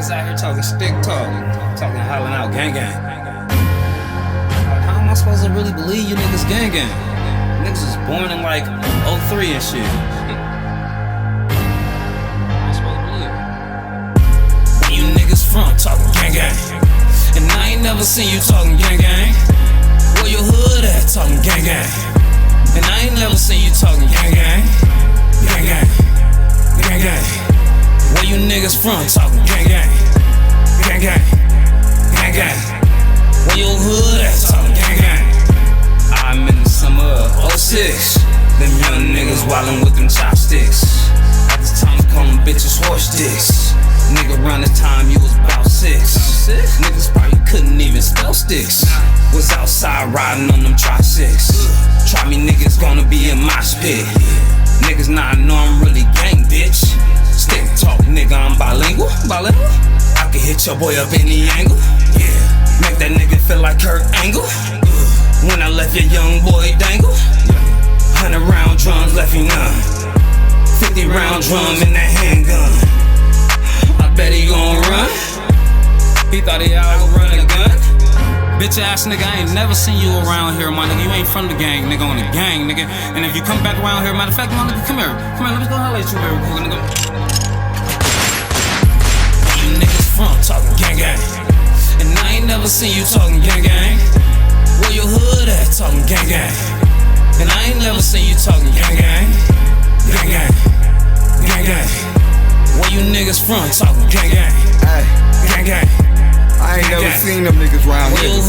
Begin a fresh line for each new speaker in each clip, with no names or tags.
Niggas out here talking stick talk, talking hollering out gang gang. How am I supposed to really believe you niggas gang gang? Niggas was born in like '03 and shit. I'm supposed to believe. Where you niggas from talking gang gang? And I ain't never seen you talking gang gang. Where your hood at talking gang gang? And I ain't never seen you talking gang gang. Gang gang, gang gang. Where you niggas from talking gang gang? Gang gang, gang gang. Where your hood at talking gang gang? I'm in the summer of '06. Them young niggas wildin' with them chopsticks. At the time call them bitches horse dicks. Nigga around the time you was about 6. Niggas probably couldn't even spell sticks. Was outside riding on them tri-six. Try me niggas gonna be in my spit. Niggas not know I'm really gang, bitch. Stick talk, nigga, I'm bilingual. I can hit your boy up any angle. Yeah, make that nigga feel like Kurt Angle. When I left your young boy dangle. 100 round drums left you none. 50 round drum in that handgun. I bet he gon' run. He thought he out run a gun. Bitch ass nigga, I ain't never seen you around here, my nigga. You ain't from the gang, nigga, on the gang, nigga. And if you come back around here, matter of fact, my nigga, come here, let me go holler at you real quick, nigga. Where you niggas from talking gang gang? And I ain't never seen you talking gang gang. Where your hood at talking gang gang? And I ain't never seen you talking gang gang. Gang gang, gang gang. Where you niggas from talking gang gang?
Ay.
Gang gang.
I ain't never seen them niggas round here.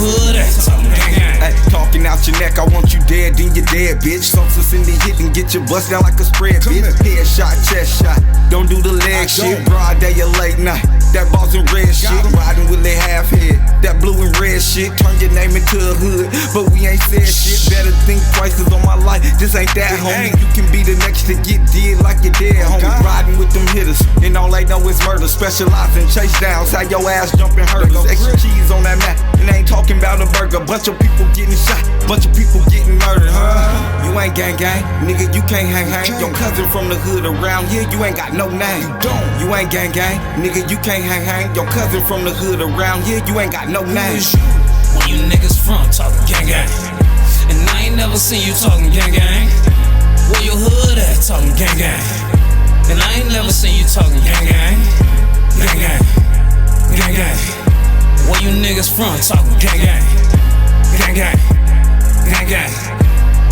Ay, talking out your neck, I want you dead, then you dead, bitch. Substance in the hit and get your bust down like a spread, bitch. Headshot, chest shot, don't do the leg shit. Broad day or late night, that balls and red shit. Riding with a half head, that blue and red shit. Turn your name into a hood, but we ain't said shit. Better think twice, cause on my life, this ain't that, homie. You can be the next to get dead like you're dead, homie. Riding with them hitters, and all they know is murder. Specializing chase downs, how your ass jumping hurdles. Extra cheese on that mat, and I ain't talking about a burger. Bunch of people getting shot, bunch of people getting murdered, huh? You ain't gang gang, nigga, you can't hang. Your cousin from the hood around here, you ain't got no name. You ain't gang gang, nigga, you can't hang. Your cousin from the hood around here, you ain't got no name.
Where you niggas from talking gang gang? And I ain't never seen you talking gang gang. Where your hood at talking gang gang? And I ain't never seen you talking gang gang. Gang gang, gang gang. Where you niggas from talking gang gang? Gang gang, gang gang.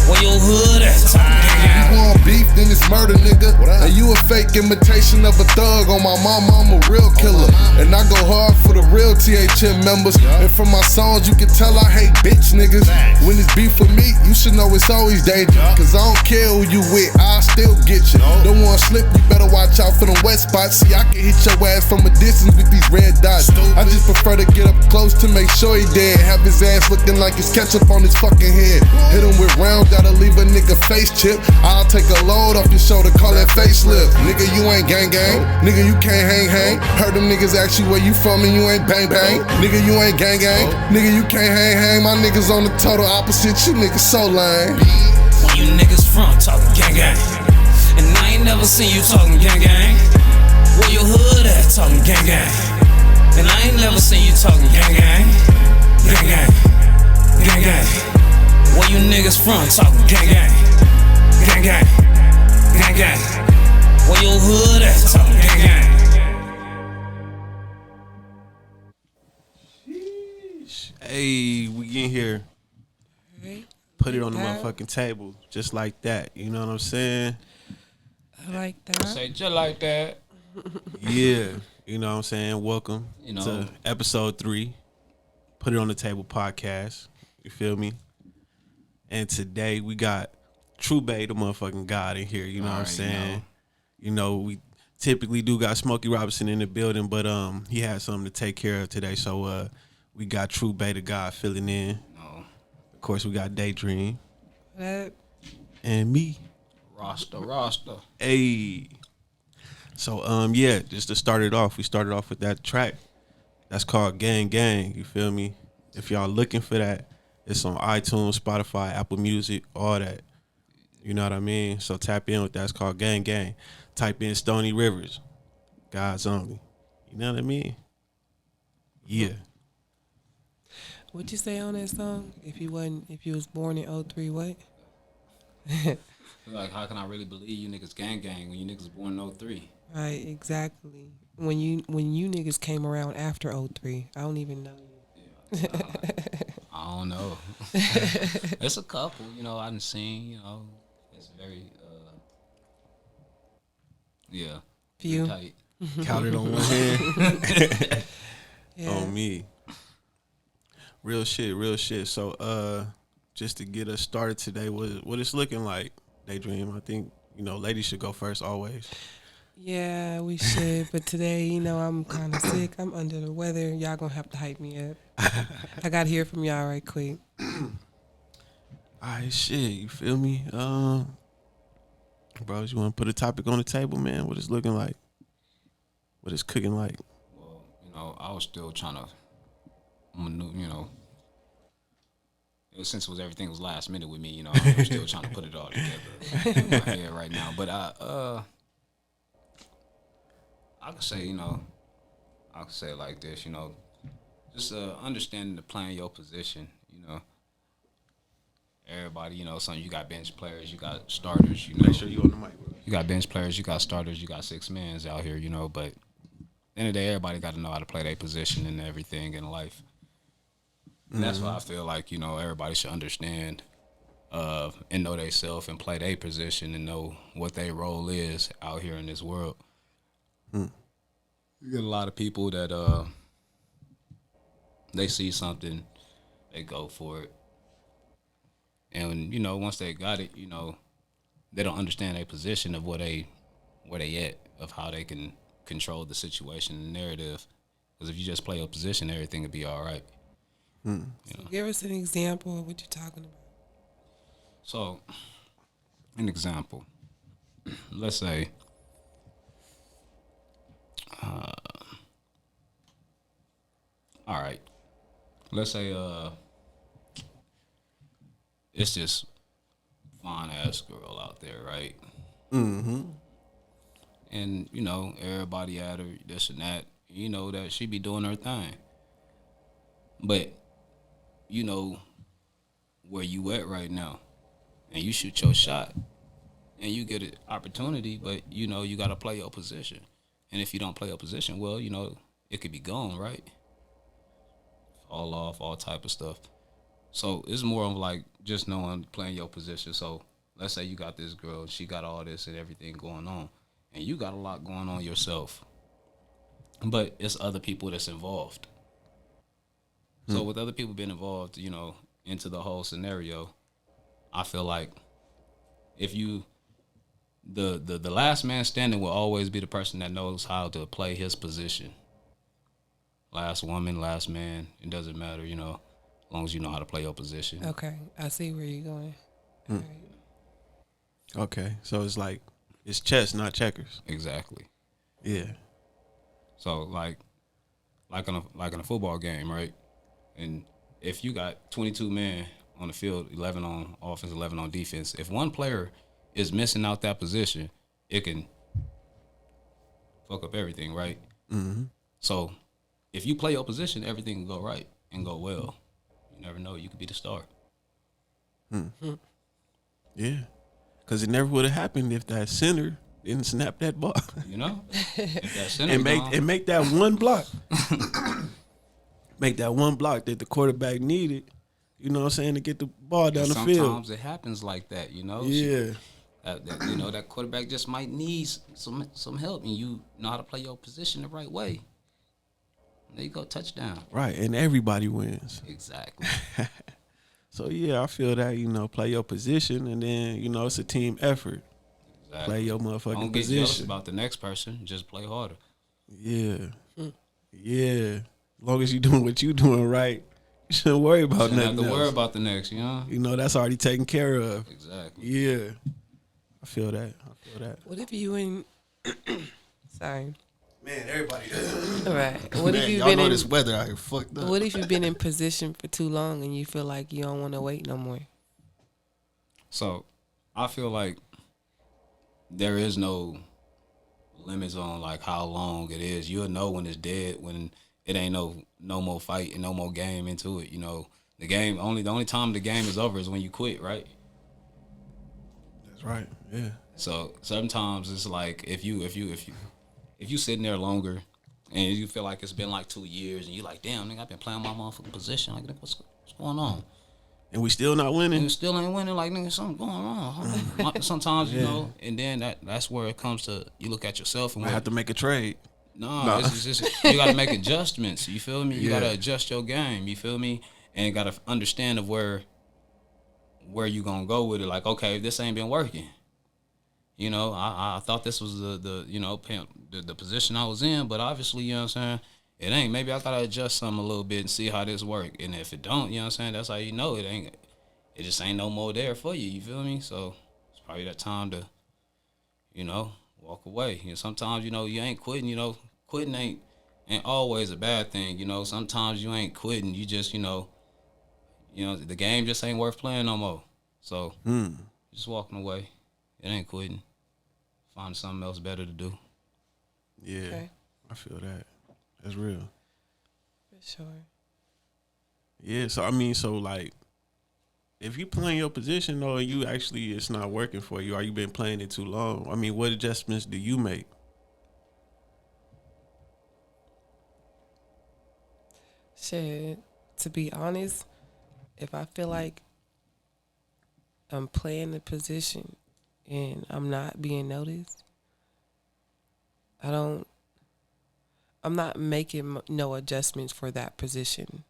Where your hood at talking gang gang?
You want beef, then it's murder, nigga. And you a fake imitation of a thug. On my mama, I'm a real killer. And I go hard for the real THM members. And from my songs, you can tell I hate bitch niggas. When it's beef with me, you should know it's always dangerous. Cause I don't care who you with, I'll still get you. Don't wanna slip, you better watch out for them wet spots. See, I can hit your ass from a distance with these red dots. I just prefer to get up close to make sure he dead. Have his ass looking like it's ketchup on his fucking head. Hit him with rounds that'll leave a nigga face chip. I'll take a load off your shoulder, call that facelift. Nigga, you ain't gang gang. Nigga, you can't hang. Heard them niggas ask you where you from and you ain't bang bang. Nigga, you ain't gang gang. Nigga, you can't hang. My niggas on the total opposite, you niggas so lame.
Where you niggas from talking gang gang? And I ain't never seen you talking gang gang. Where your hood at talking gang gang? And I ain't never seen you talking gang gang. Gang gang, gang gang. Where you niggas from talking gang gang? Gang gang, gang gang. Where your hood at talking gang gang?
Hey, we in here. Put it on the motherfucking table, just like that. You know what I'm saying?
I like that.
Say just like that.
Yeah, you know what I'm saying? Welcome to episode 3. Put it on the table podcast. You feel me? And today we got Tru Bey, the motherfucking god in here. You know what I'm saying? You know, we typically do got Smokey Robinson in the building, but he had something to take care of today. So we got Tru Bey, the god, filling in. Of course, we got Dai'dream. And me.
Rhasta.
Hey. So, yeah, just to start it off, we started off with that track. That's called Gang Gang, you feel me? If y'all looking for that, it's on iTunes, Spotify, Apple Music, all that. You know what I mean? So tap in with that. It's called Gang Gang. Type in Stony Rivers, God's Only. You know what I mean? Yeah.
What'd you say on that song? If you was born in 03, what?
Like, how can I really believe you niggas gang when you niggas born in 03?
Right, exactly. When you niggas came around after 03, I don't even know you.
Yeah, I don't know. It's a couple, you know, I done seen, you know, it's very, yeah.
Few.
Tight.
Counted on one hand.
Yeah.
On me. Real shit. So, just to get us started today, what it's looking like, Dai'dream. I think, you know, ladies should go first always.
Yeah, we should. But today, you know, I'm kind of sick. I'm under the weather. Y'all gonna have to hype me up. I got to hear from y'all right quick.
Alright, shit, you feel me? Bros, you want to put a topic on the table, man? What it's looking like? What it's cooking like?
Well, you know, I was still trying to, you know, since everything was last minute with me, you know, I'm still trying to put it all together in my head right now. But I could say, you know, I could say it like this, you know, just understanding the playing your position, you know. Everybody, you know, you got bench players, you got starters, you know.
Make sure you on the mic, bro.
You got bench players, you got starters, you got six mans out here, you know. But at the end of the day, everybody got to know how to play their position and everything in life. And that's why I feel like, you know, everybody should understand and know themselves and play their position and know what their role is out here in this world. You get a lot of people that they see something, they go for it. And, you know, once they got it, you know, they don't understand their position of where they at, of how they can control the situation and narrative. Because if you just play your position, everything will be all right. You know?
Give us an example of what you're talking about.
So, an example. Let's say, all right. Let's say, it's this fine ass girl out there, right?
Mm-hmm.
And, you know, everybody at her, this and that, you know, that she be doing her thing. But, you know, where you at right now, and you shoot your shot, and you get an opportunity, but, you know, you got to play your position. And if you don't play your position, well, you know, it could be gone, right? Fall off, all type of stuff. So it's more of like just knowing, playing your position. So let's say you got this girl, she got all this and everything going on, and you got a lot going on yourself. But it's other people that's involved. So with other people being involved, you know, into the whole scenario, I feel like if you, the last man standing will always be the person that knows how to play his position. Last woman, last man, it doesn't matter, you know, as long as you know how to play your position.
Okay, I see where you're going. All right.
Okay, so it's like, it's chess, not checkers.
Exactly.
Yeah.
So like in a football game, right? And if you got 22 men on the field, 11 on offense, 11 on defense, if one player is missing out that position, it can fuck up everything, right?
Mm-hmm.
So if you play your position, everything can go right and go well. You never know, you could be the star.
Yeah. Because it never would have happened if that center didn't snap that ball.
You know? If that center
and make that one block. Make that one block that the quarterback needed, you know what I'm saying, to get the ball down the field.
Sometimes it happens like that, you know?
Yeah.
You know, that quarterback just might need some help, and you know how to play your position the right way. There you go, touchdown.
Right, and everybody wins.
Exactly.
So, yeah, I feel that, you know, play your position, and then, you know, it's a team effort.
Exactly.
Play your motherfucking
Don't get jealous
position.
about the next person. Just play harder.
Yeah. Yeah. As long as you're doing what you're doing right, you shouldn't worry about
Shouldn't
nothing
have to
else.
worry about the next, you know?
You know, that's already taken care of.
Exactly.
Yeah. I feel that.
What if you in? Sorry.
Man, everybody.
Right. What if you've
y'all
been
know
in?
this weather out here fucked up.
What if you've been in position for too long and you feel like you don't want to wait no more?
So, I feel like there is no limits on like how long it is. You'll know when it's dead, when it ain't no more fight and no more game into it. You know, the only time the game is over is when you quit, right?
That's right. Yeah.
So sometimes it's like if you sitting there longer and you feel like it's been like 2 years and you like, damn, nigga, I've been playing my motherfucking position. Like, what's going on?
And we still not winning.
And we still ain't winning. Like, nigga, something going wrong. Sometimes, you know, and then that's where it comes to, you look at yourself and
I have to make a trade.
No, it's just you got to make adjustments. You feel me? You got to adjust your game. You feel me? And you got to understand of where you gonna go with it. Like, okay, this ain't been working. You know, I thought this was the position I was in, but obviously, you know what I'm saying, it ain't. Maybe I gotta adjust something a little bit and see how this work. And if it don't, you know what I'm saying, that's how you know it ain't. It just ain't no more there for you. You feel me? So it's probably that time to, you know, walk away. And sometimes, you know, you ain't quitting. You know, quitting ain't always a bad thing. You know, sometimes you ain't quitting. You just, you know, the game just ain't worth playing no more. So just walking away. It ain't quitting. Find something else better to do.
Yeah, okay. I feel that. That's real.
For sure.
Yeah, so I mean, like, if you playing your position though, and you actually it's not working for you, or you been playing it too long, I mean, what adjustments do you make?
Shit, to be honest, if I feel like I'm playing the position and I'm not being noticed, I'm not making no adjustments for that position.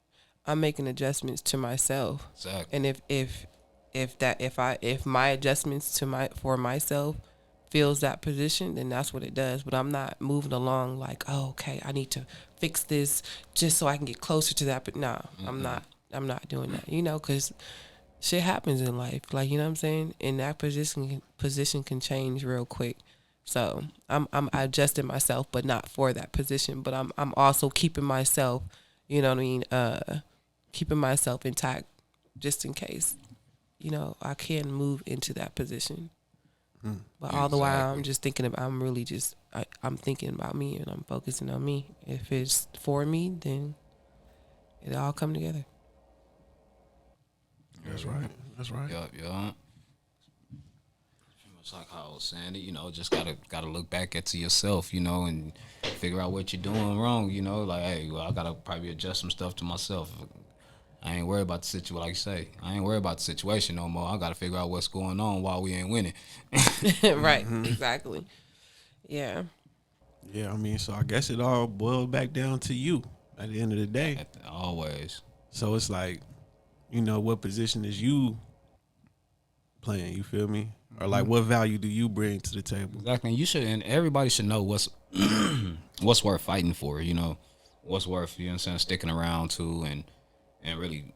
I'm making adjustments to myself.
Exactly.
And if my adjustments for myself fills that position, then that's what it does. But I'm not moving along like, oh, okay, I need to fix this just so I can get closer to that. But no, I'm not doing that. You know, because shit happens in life. Like, you know what I'm saying? And that position can change real quick. So I'm adjusting myself, but not for that position. But I'm also keeping myself, you know what I mean, keeping myself intact just in case, you know, I can move into that position. But all the while I'm just thinking about, I'm thinking about me and I'm focusing on me. If it's for me, then it all come together.
That's right. That's right.
Yeah. It's like how I was saying it, you know, just gotta look back at yourself, you know, and figure out what you're doing wrong, you know, like, hey, well, I gotta probably adjust some stuff to myself. I ain't worried about the situation, like you say. I ain't worried about the situation no more. I gotta figure out what's going on while we ain't winning.
Right, exactly. Yeah.
Yeah, I mean, so I guess it all boils back down to you at the end of the day.
Always.
So it's like, you know, what position is you playing, you feel me? Or like, what value do you bring to the table?
Exactly. And everybody should know what's worth fighting for, you know, what's worth, you know what I'm saying, sticking around to and really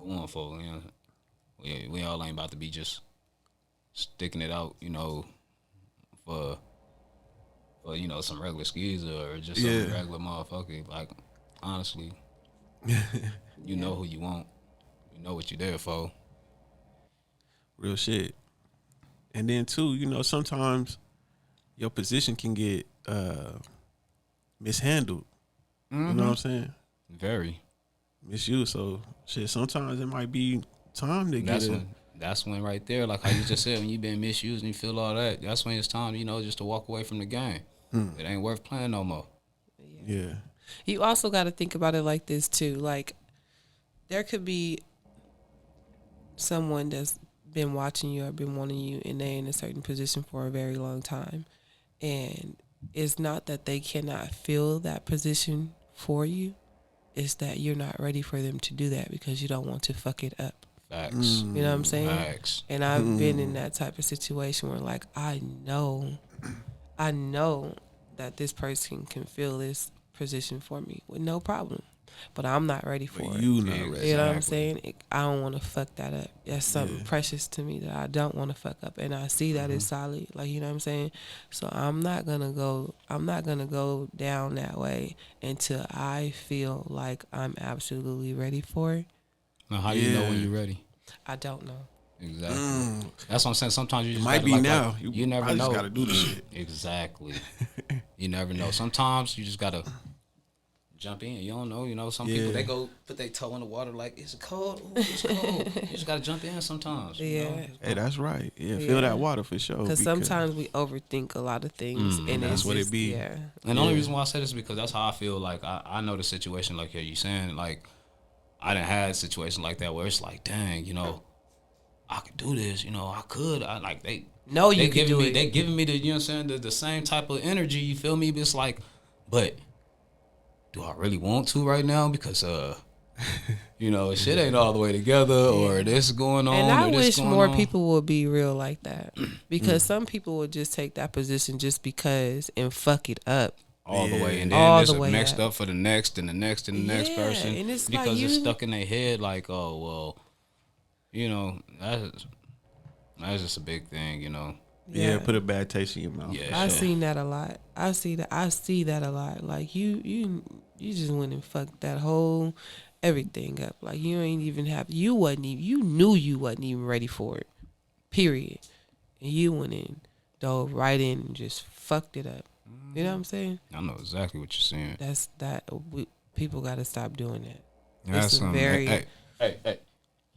going for, you know. We all ain't about to be just sticking it out, you know, for you know, some regular skeezer or just some regular motherfucker. Like, honestly, you know who you want. You know what you're there for.
Real shit. And then too, you know, sometimes your position can get mishandled. You know what I'm saying?
Very.
Misused. So shit, sometimes it might be time to
That's when right there, like how you just said, when you've been misused and you feel all that, that's when it's time, you know, just to walk away from the game. It ain't worth playing no more.
Yeah.
You also got to think about it like this too. Like, there could be someone that's been watching you or been wanting you, and they're in a certain position for a very long time, and it's not that they cannot fill that position for you, it's that you're not ready for them to do that because you don't want to fuck it up.
Facts.
You know what I'm saying?
Facts.
And I've been in that type of situation where, like, I know that this person can fill this position for me with no problem, but I'm not ready for it.
You not ready.
You know what I'm saying? I don't want to fuck that up. That's something precious to me that I don't want to fuck up, and I see that it's solid. Like, you know what I'm saying? So I'm not gonna go down that way until I feel like I'm absolutely ready for it.
Now, how do you know when you're ready?
I don't know.
Exactly. That's what I'm saying. Sometimes you just
might be now.
You never know.
Just gotta do the shit.
Exactly. You never know. Sometimes you just gotta jump in. You don't know. You know, some people they go put their toe in the water like it's cold. Ooh, it's cold. You just gotta jump in sometimes. You know?
Hey, that's right. Yeah, feel that water for sure.
Because sometimes we overthink a lot of things, and
that's what it be.
Yeah.
And the only reason why I say this is because that's how I feel. Like I know the situation. Like you saying, like I done had situations like that where it's like, dang, you know, I could do this. You know, I could. I like they.
No, you can do it.
They giving me the, you know what I'm saying, the same type of energy. You feel me? But it's like, but do I really want to right now? Because you know, shit ain't all the way together, or this going on.
And I
or
wish
this going
more
on.
people would be real like that, because some people would just take that position just because and fuck it up
all the way, and
all
then
the
it's
way
next
up.
up for the next and the next and the next person,
and it's
because
like
it's stuck in their head. Like, oh well, you know, that's just a big thing, you know.
Yeah, put a bad taste in your mouth.
Yeah,
I've seen that a lot. I see that a lot. Like you just went and fucked that whole everything up. Like you ain't even you knew you wasn't even ready for it. Period. And you went in, dove right in and just fucked it up. You know what I'm saying?
I know exactly what you're saying.
People got to stop doing that.
That's
it's very
hey.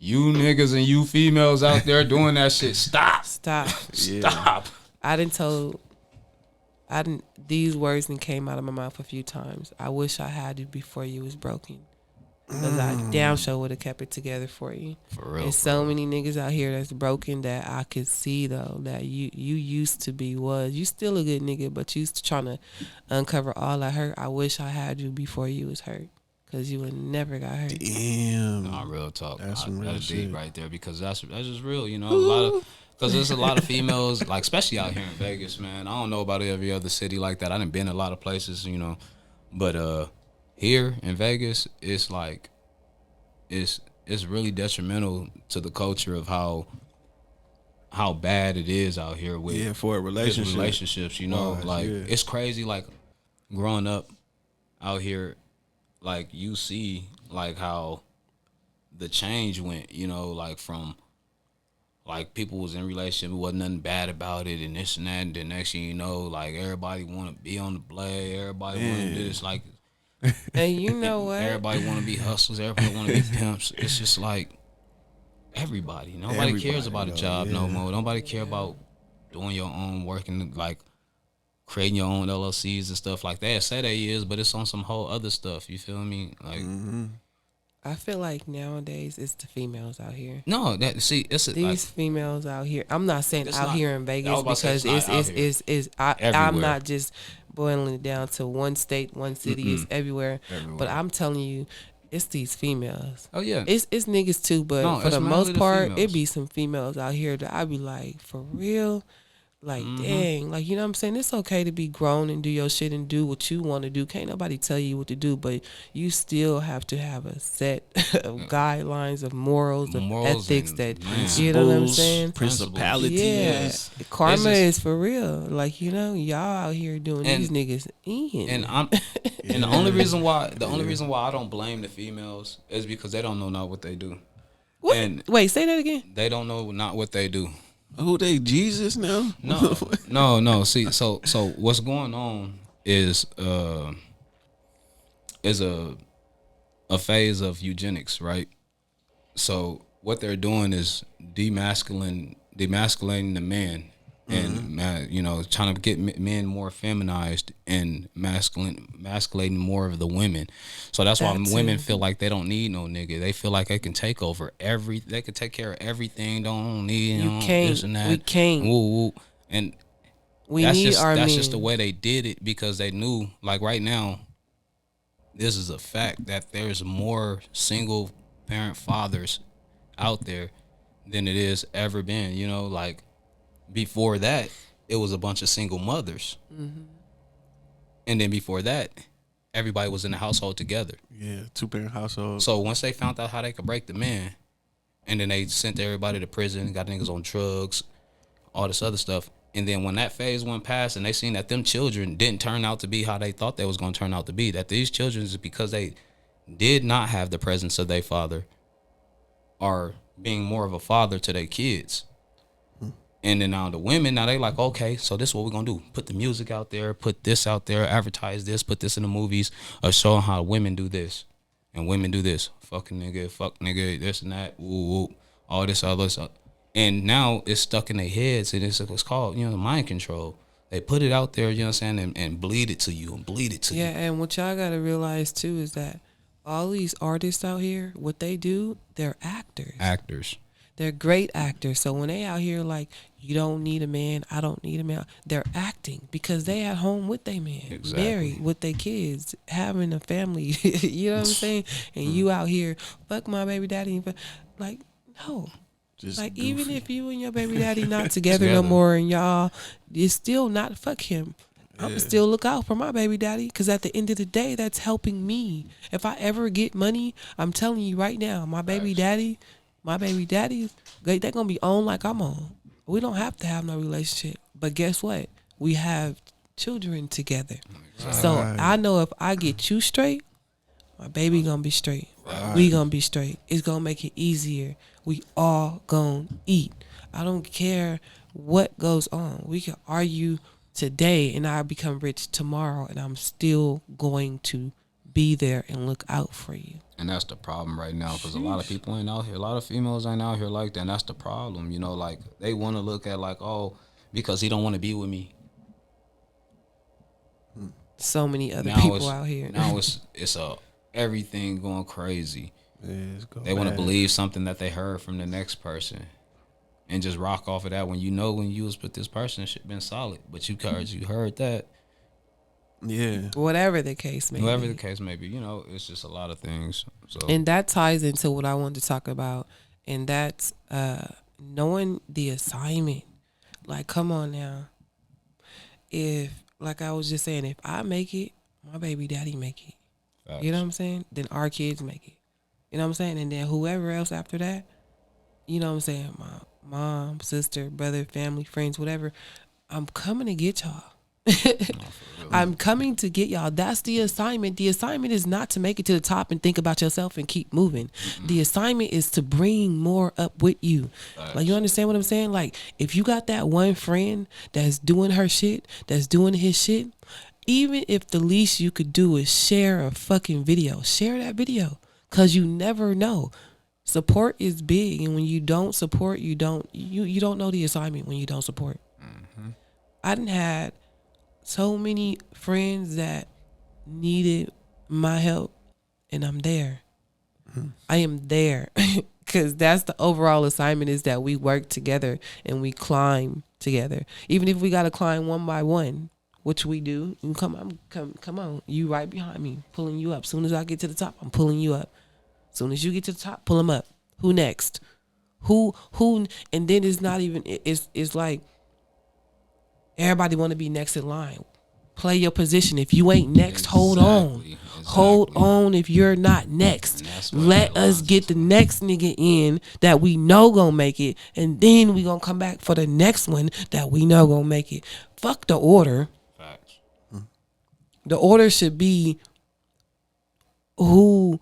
You niggas and you females out there doing that shit, stop.
Stop. These words done came out of my mouth a few times. I wish I had you before you was broken. Because I damn sure would have kept it together for you.
For real.
And so many niggas out here that's broken that I could see though that you used to be you still a good nigga, but you trying to uncover all that hurt. I wish I had you before you was hurt. Cause you would never got hurt.
Damn.
Nah, real talk.
That's some real shit
deep right there, because that's just real. You know, a lot of, because there's a lot of females, like especially out here in Vegas, man. I don't know about every other city like that. I done been a lot of places, you know, but here in Vegas, it's like it's really detrimental to the culture of how bad it is out here with
for
relationships. You know, it's crazy. Like growing up out here. Like you see, like how the change went, you know, like from like people was in relationship, wasn't nothing bad about it, and this and that, and the next thing you know, like everybody want to be on the blade, everybody want to do this, like,
and you know what?
Everybody want to be hustlers, everybody want to be pimps. It's just like nobody cares about a job no more. Nobody care about doing your own work and like creating your own LLCs and stuff like that. Say they is, but it's on some whole other stuff. You feel me? Like,
I feel like nowadays it's the females out here.
No, these
females out here. I'm not saying out here in Vegas because I'm
everywhere.
not just boiling it down to one state, one city. It's everywhere. But I'm telling you, it's these females.
Oh yeah,
it's niggas too, but for the most part,
females.
it be some females out here that I be like, for real. Like, dang, like, you know what I'm saying? It's okay to be grown and do your shit and do what you want to do. Can't nobody tell you what to do, but you still have to have a set of guidelines, of morals, of ethics that, you know what I'm saying?
Principalities.
Yeah. Karma is for real. Like, you know, y'all out here doing these niggas in.
And and the only reason why I don't blame the females is because they don't know not what they do.
What?
And
wait, say that again.
They don't know not what they do.
Who they Jesus now?
No. See, so what's going on is a phase of eugenics, right? So what they're doing is demasculating the man, and you know, trying to get men more feminized and masculating more of the women. So that's why women feel like they don't need no nigga. They feel like they can take over they can take care of everything. Don't need this and that.
We can't.
Woo. And
that's
men. Just the way they did it, because they knew, like right now, this is a fact that there's more single parent fathers out there than it is ever been. You know, like before that, it was a bunch of single mothers. And then before that, everybody was in the household together.
Yeah, 2-parent household.
So once they found out how they could break the man, and then they sent everybody to prison, got niggas on drugs, all this other stuff. And then when that phase went past and they seen that them children didn't turn out to be how they thought they was going to turn out to be, that these children, is because they did not have the presence of their father, are being more of a father to their kids. And then now the women, now they like, okay, so this is what we're gonna do. Put the music out there, put this out there, advertise this, put this in the movies, show how women do this. And women do this. Fucking nigga, fuck nigga, this and that, woo, woo, all this other stuff. And now it's stuck in their heads, and it's called, mind control. They put it out there, you know what I'm saying, and bleed it to you, and bleed it to you.
Yeah, and what y'all gotta realize too is that all these artists out here, what they do, they're actors.
Actors.
They're great actors. So when they out here like, you don't need a man, I don't need a man, they're acting because they at home with their man,
Exactly.
married with their kids, having a family. You know what I'm saying? And you out here, fuck my baby daddy. Like, no.
Just
like
goofy.
even if you and your baby daddy not together no more, and y'all, it's still not fuck him. I'm still look out for my baby daddy, because at the end of the day, that's helping me. If I ever get money, I'm telling you right now, my baby daddies, they're gonna be on like I'm on. We don't have to have no relationship, but guess what? We have children together. So I know if I get you straight, my baby gonna be straight. We gonna be straight. It's gonna make it easier. We all gonna eat. I don't care what goes on. We can argue today and I become rich tomorrow, and I'm still going to be there and look out for you.
And that's the problem right now, because a lot of people ain't out here. A lot of females ain't out here like that, and that's the problem. Like they want to look at like, oh, because he don't want to be with me.
So many other people out here.
Now it's everything going crazy.
Yeah,
they want to believe something that they heard from the next person, and just rock off of that. When you was with this person, it should been solid, but you heard that.
Yeah.
Whatever the case may be.
It's just a lot of things. So.
And that ties into what I wanted to talk about, and that's knowing the assignment. Like, come on now. If, like I was just saying, if I make it, my baby daddy make it. Facts. You know what I'm saying? Then our kids make it. You know what I'm saying? And then whoever else after that, you know what I'm saying? My mom, sister, brother, family, friends, whatever. I'm coming to get y'all. I'm coming to get y'all. That's the assignment. The assignment is not to make it to the top and think about yourself and keep moving. Mm-hmm. The assignment is to bring more up with you. Nice. Like, you understand what I'm saying? Like, if you got that one friend that's doing her shit, that's doing his shit, even if the least you could do is share a fucking video, share that video, because you never know. Support is big, and when you don't support, you don't know the assignment when you don't support. Mm-hmm. I done had so many friends that needed my help, and I'm there. Mm-hmm. I am there because that's the overall assignment, is that we work together and we climb together. Even if we got to climb one by one, which we do. Come on. You right behind me, pulling you up. Soon as I get to the top, I'm pulling you up. Soon as you get to the top, pull them up. Who next? Who? And then it's not even, it's like, everybody want to be next in line. Play your position. If you ain't next, hold on. Exactly. Hold on if you're not next. Let us get the next nigga in that we know gonna make it, and then we gonna come back for the next one that we know gonna make it. Fuck the order.
Facts.
The order should be who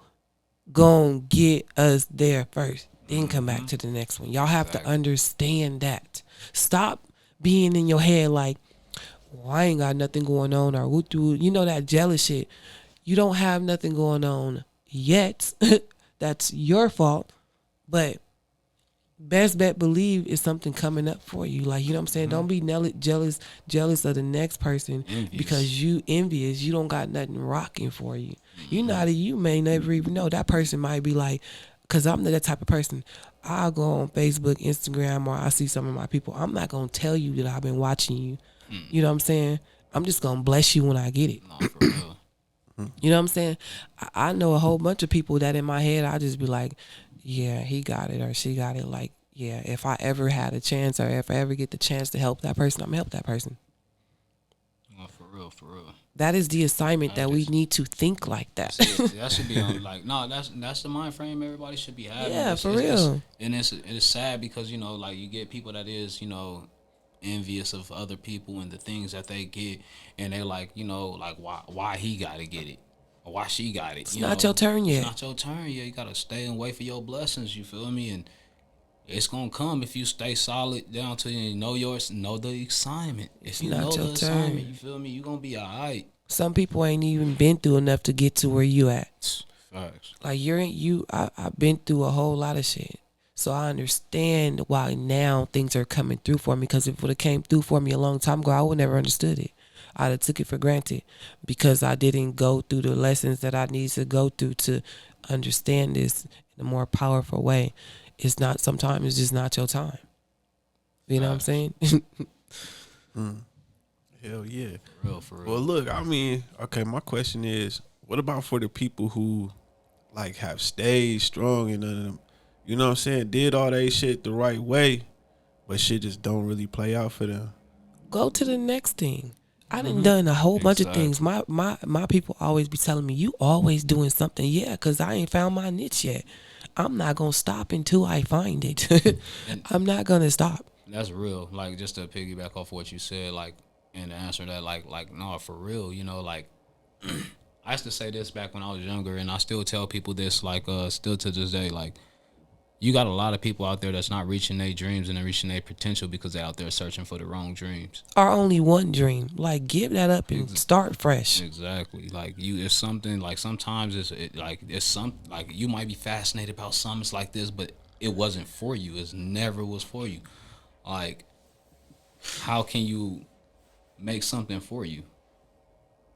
gonna get us there first, then come back to the next one. Y'all have to understand that. Stop being in your head like, well, I ain't got nothing going on, or that jealous shit. You don't have nothing going on yet. That's your fault. But best bet believe is something coming up for you. Like, you know what I'm saying? Mm-hmm. Don't be jealous of the next person because you envious. You don't got nothing rocking for you. You may never even know. That person might be like, because I'm that type of person. I'll go on Facebook, Instagram, or I see some of my people. I'm not going to tell you that I've been watching you. You know what I'm saying? I'm just going to bless you when I get it.
No, for real.
You know what I'm saying? I know a whole bunch of people that in my head, I just be like, yeah, he got it or she got it. Like, yeah, if I ever had a chance, or if I ever get the chance to help that person, I'm going to help that person.
No, for real.
That is the assignment that we need to think like that.
That should be on, like, no, that's the mind frame everybody should be having.
Yeah, for real.
And it's sad because, like, you get people that is, envious of other people and the things that they get, and they like, like, why he gotta get it, or why she got it.
It's not your turn yet.
It's not your turn yet. You gotta stay and wait for your blessings. You feel me? And It's gonna come if you stay solid down to you know the assignment. If you know the assignment, you feel me? You gonna be alright.
Some people ain't even been through enough to get to where you at.
Facts.
Like I've been through a whole lot of shit. So I understand why now things are coming through for me. Because if it would have came through for me a long time ago, I would never understood it. I'd have took it for granted because I didn't go through the lessons that I needed to go through to understand this in a more powerful way. Sometimes it's just not your time. You know what I'm saying?
Hell yeah.
For real.
Well, look, I mean, okay, my question is, what about for the people who, like, have stayed strong and, you know what I'm saying, did all that shit the right way, but shit just don't really play out for them?
Go to the next thing. I done a whole bunch of things. My people always be telling me, you always doing something. Yeah, because I ain't found my niche yet. I'm not going to stop until I find it. I'm not going to stop.
That's real. Like, just to piggyback off what you said, like, and to answer that, like, no, for real, you know, like, I used to say this back when I was younger, and I still tell people this, like, still to this day, like, you got a lot of people out there that's not reaching their dreams and they're reaching their potential because they're out there searching for the wrong dreams.
Or only one dream. Like, give that up and start fresh.
Exactly. Like, it's something, like, sometimes you might be fascinated about something like this, but it wasn't for you. It never was for you. Like, how can you make something for you?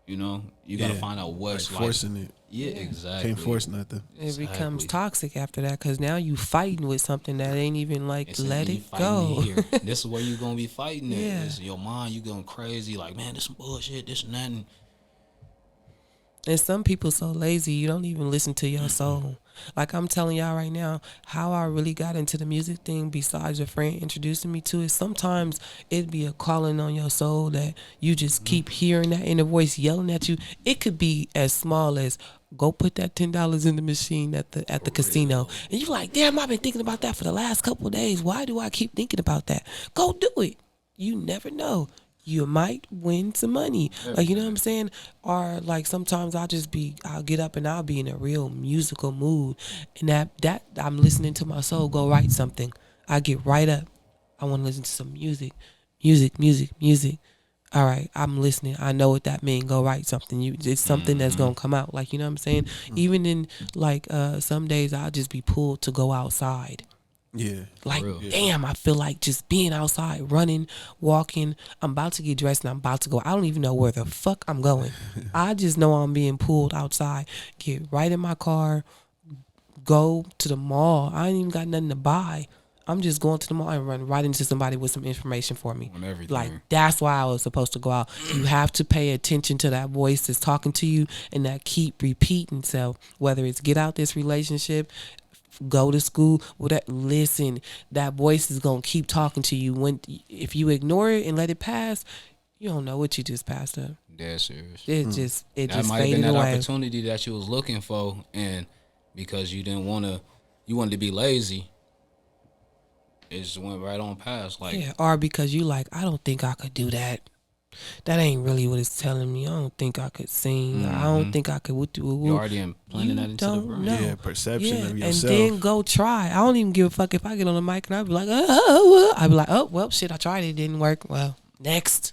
You know, you gotta find out what's
like forcing it.
Yeah, exactly.
Can't force nothing.
It becomes toxic after that because now you fighting with something that ain't even like let it go.
This is where you gonna be fighting it.
Yeah.
It's your mind. You going crazy. Like, man, this some bullshit. This and that.
And some people so lazy you don't even listen to your soul. Like I'm telling y'all right now, how I really got into the music thing besides a friend introducing me to it, sometimes it'd be a calling on your soul that you just keep hearing that inner voice yelling at you. It could be as small as go put that $10 in the machine at the casino. And you're like, damn, I've been thinking about that for the last couple of days. Why do I keep thinking about that? Go do it. You never know. You might win some money. Like, you know what I'm saying? Or like sometimes I'll get up and I'll be in a real musical mood. And that I'm listening to my soul go write something. I get right up. I want to listen to some music. All right, I'm listening. I know what that means. Go write something. It's something that's going to come out. Like, you know what I'm saying? Even in like some days I'll just be pulled to go outside.
Yeah.
Like, damn, I feel like just being outside, running, walking. I'm about to get dressed and I'm about to go. I don't even know where the fuck I'm going. I just know I'm being pulled outside. Get right in my car, go to the mall. I ain't even got nothing to buy. I'm just going to the mall and run right into somebody with some information for me.
On everything.
Like, that's why I was supposed to go out. You have to pay attention to that voice that's talking to you and that keep repeating itself. Whether it's get out this relationship, go to school, listen, that voice is gonna keep talking to you. If you ignore it and let it pass, you don't know what you just passed up.
Dead serious.
It just
might have
faded
been that
away.
opportunity that you was looking for, and because you wanted to be lazy, it just went right on past. Like,
yeah, or because you like, I don't think I could do that. That ain't really what it's telling me. I don't think I could sing. I don't think I could.
You're already implanting that into the brain.
Yeah, perception of yourself.
And then go try. I don't even give a fuck if I get on the mic and I be like, I'd be like, oh, well, shit, I tried it. It didn't work. Well, next.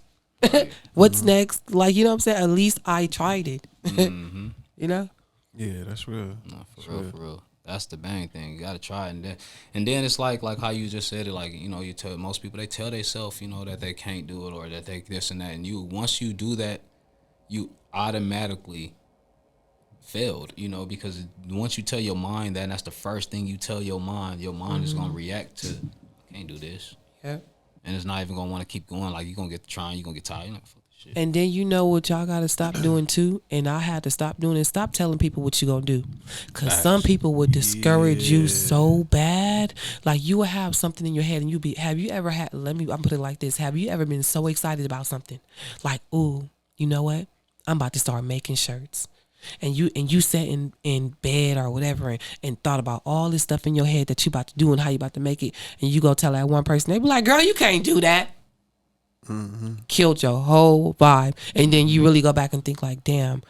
Right.
What's next? Like, you know what I'm saying? At least I tried it. You know?
Yeah, that's real.
No, for real. That's the main thing. You gotta try it, and then it's like how you just said it. Like, you know, you tell most people, they tell themselves, you know, that they can't do it or that they this and that. And once you do that, you automatically failed. You know, because once you tell your mind that, and that's the first thing you tell your mind is gonna react to. I can't do this.
Yeah.
And it's not even gonna want to keep going. Like, you're gonna get trying. You're gonna get tired. You're like, fuck this shit.
And then you know what y'all gotta stop doing too, and I had to stop doing it. Stop telling people what you gonna do, cause some people would discourage you so bad. Like, you will have something in your head, and have you ever had? I'm put it like this: have you ever been so excited about something, like, ooh, you know what? I'm about to start making shirts. And you sat in bed or whatever and thought about all this stuff in your head that you about to do and how you about to make it, and you go tell that one person, they be like, girl, you can't do that. Killed your whole vibe. And then you really go back and think like, damn,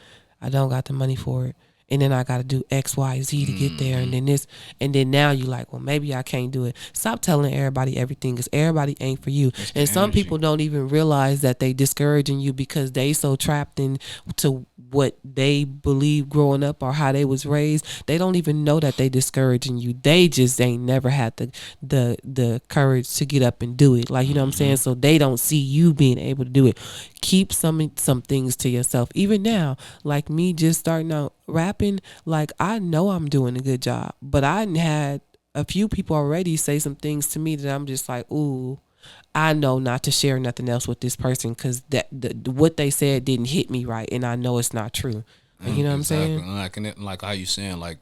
I don't got the money for it. and then I got to do X, Y, Z to get there, and then this, and then now you like, well, maybe I can't do it. Stop telling everybody everything, because everybody ain't for you. And some people don't even realize that they discouraging you because they so trapped into what they believe growing up or how they was raised. They don't even know that they discouraging you. They just ain't never had the courage to get up and do it. Like, you know what I'm saying? So they don't see you being able to do it. Keep some things to yourself. Even now, like me just starting out rapping, like I know I'm doing a good job, but I had a few people already say some things to me that I'm just like, ooh, I know not to share nothing else with this person because what they said didn't hit me right, and I know it's not true. You know what I'm saying?
Like how you saying, like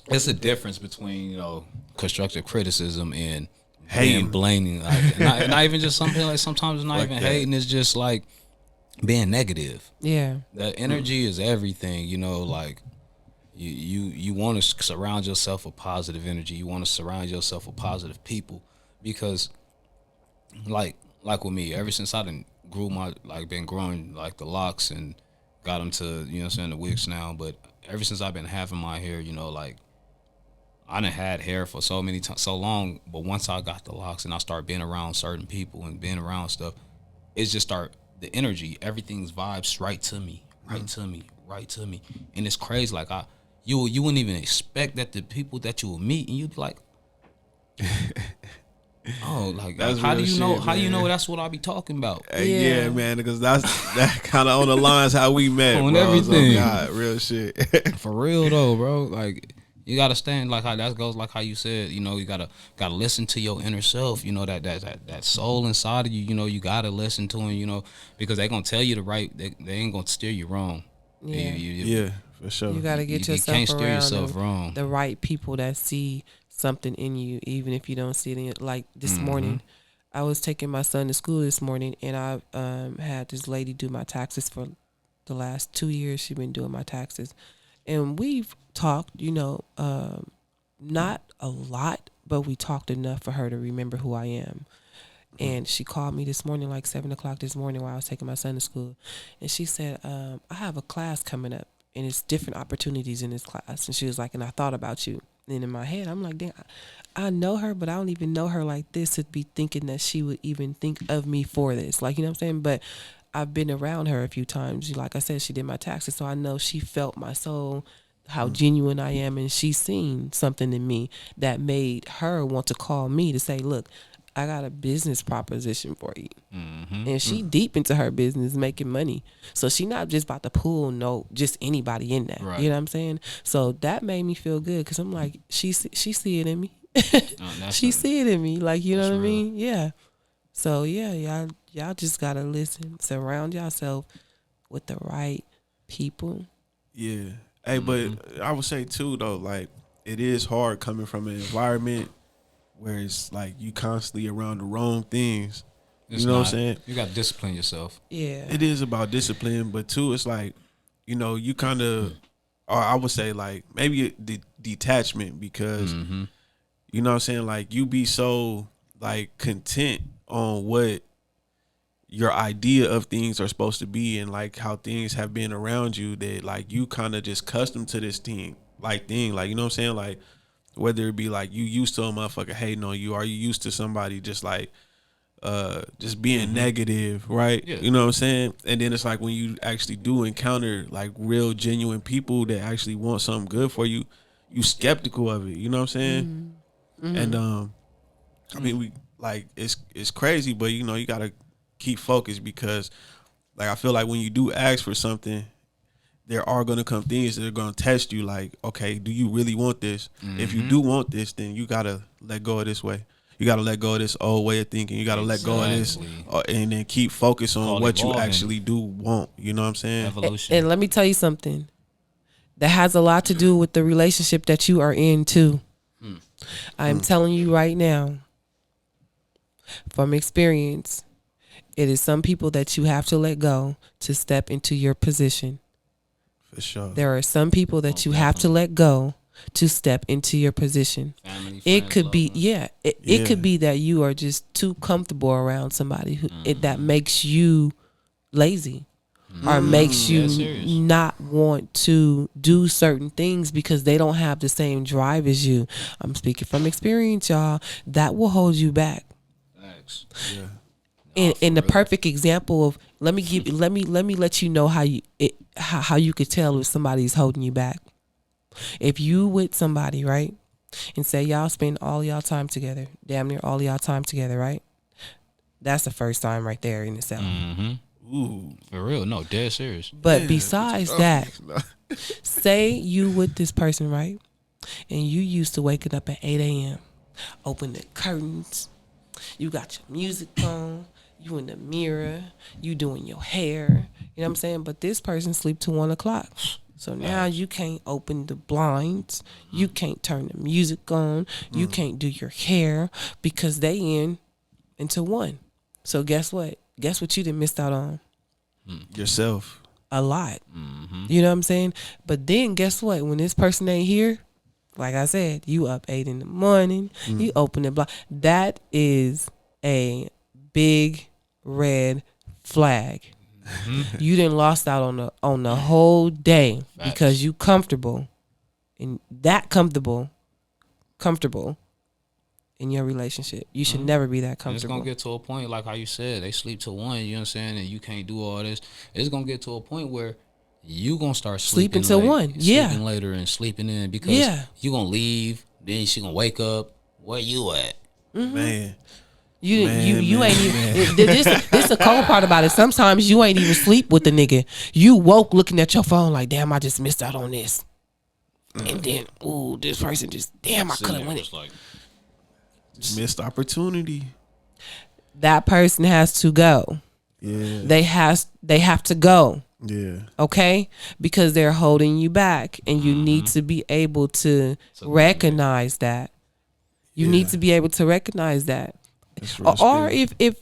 it's a difference between, you know, constructive criticism and hating, blaming, like, not even just something like sometimes it's not like even hating. It's just like being negative.
Yeah,
that energy is everything. You know, like you want to surround yourself with positive energy. You want to surround yourself with positive people because. Like with me, ever since I been growing like the locks and got them to, you know what I'm saying, the wigs now, but ever since I've been having my hair, you know, like I done had hair for so long, but once I got the locks and I start being around certain people and being around stuff, it's just the energy, everything's vibes right to me. And it's crazy, like you wouldn't even expect that the people that you will meet and you'd be like, oh, like how do you know? How you know that's what I be talking about?
Yeah, man, because that kind of on the lines how we met
on
bro.
everything.
So, God, real shit.
For real though, bro. Like you gotta stand like how that goes. Like how you said, you know, you gotta listen to your inner self. You know that soul inside of you. You know, you gotta listen to them. You know, because they gonna tell you the right. They ain't gonna steer you wrong.
Yeah,
yeah, for sure.
You gotta get yourself
you can't steer
around
yourself wrong.
The right people that see something in you, even if you don't see it in it. Like this morning, I was taking my son to school this morning, and I had this lady do my taxes for the last 2 years. She's been doing my taxes, and we've talked, you know, not a lot, but we talked enough for her to remember who I am. And she called me this morning, like 7:00 this morning, while I was taking my son to school, and she said, I have a class coming up, and it's different opportunities in this class. And she was like, and I thought about you. And in my head, I'm like, damn, I know her, but I don't even know her like this to be thinking that she would even think of me for this. Like, you know what I'm saying? But I've been around her a few times. Like I said, she did my taxes, so I know she felt my soul, how genuine I am, and she seen something in me that made her want to call me to say, look, I got a business proposition for you. And she deep into her business, making money. So she not just about to pull just anybody in there. Right. You know what I'm saying? So that made me feel good because I'm like, she see it in me. She see it in me. Like, you know what I mean? Yeah. So yeah, y'all just gotta listen. Surround yourself with the right people.
Yeah. Hey, but I would say too though, like it is hard coming from an environment where it's like you constantly around the wrong things. You know what I'm saying?
You got to discipline yourself.
Yeah.
It is about discipline, but too, it's like, you know, you kind of, or I would say like maybe detachment because, you know what I'm saying? Like you be so like content on what your idea of things are supposed to be and like how things have been around you that like you kind of just custom to this thing, like you know what I'm saying? Like, whether it be like you used to a motherfucker hating on you, or you used to somebody just like just being negative, right? Yeah. You know what I'm saying? And then it's like when you actually do encounter like real genuine people that actually want something good for you, you skeptical of it. You know what I'm saying? And I mean we like it's crazy, but you know you gotta keep focused because like I feel like when you do ask for something, there are going to come things that are going to test you like, okay, do you really want this? If you do want this, then you got to let go of this way. You got to let go of this old way of thinking. You got to let go of this and then keep focus on what you actually do want. You know what I'm saying?
Evolution.
And let me tell you something. That has a lot to do with the relationship that you are in too. I'm telling you right now, from experience, it is some people that you have to let go to step into your position.
For sure.
There are some people that you have to let go to step into your position.
Family,
it could be,
love.
it could be that you are just too comfortable around somebody that makes you lazy, or makes you not want to do certain things because they don't have the same drive as you. I'm speaking from experience, y'all. That will hold you back.
Thanks.
Yeah. And the perfect example of let me let you know how you could tell if somebody's holding you back. If you with somebody, right, and say y'all spend all y'all time together, damn near all y'all time together, right? That's the first time right there in itself.
Ooh, for real? No, dead serious.
But besides that, say you with this person, right, and you used to waking up at 8 a.m., open the curtains, you got your music on, you in the mirror, you doing your hair, you know what I'm saying? But this person sleep till 1 o'clock. So now you can't open the blinds, you can't turn the music on, you can't do your hair because they in until 1. So guess what? Guess what you done missed out on?
Yourself.
A lot. You know what I'm saying? But then guess what? When this person ain't here, like I said, you up 8 in the morning, you open the blind. That is a big red flag. You done lost out on the whole day because you comfortable and that comfortable in your relationship. You should never be that comfortable.
It's gonna get to a point like how you said they sleep till 1. You know what I'm saying, and you can't do all this. It's gonna get to a point where you gonna start sleeping
till 1. Yeah,
sleeping later and sleeping in because you gonna leave. Then she gonna wake up. Where you at,
man?
You ain't even. This the cold part about it. Sometimes you ain't even sleep with the nigga. You woke looking at your phone like, damn, I just missed out on this. And then, ooh, this person just, damn, I could have won it.
Like,
Missed opportunity.
That person has to go.
Yeah.
They have to go.
Yeah.
Okay? Because they're holding you back, and you need to be able to recognize that. You need to be able to recognize that. Or if it,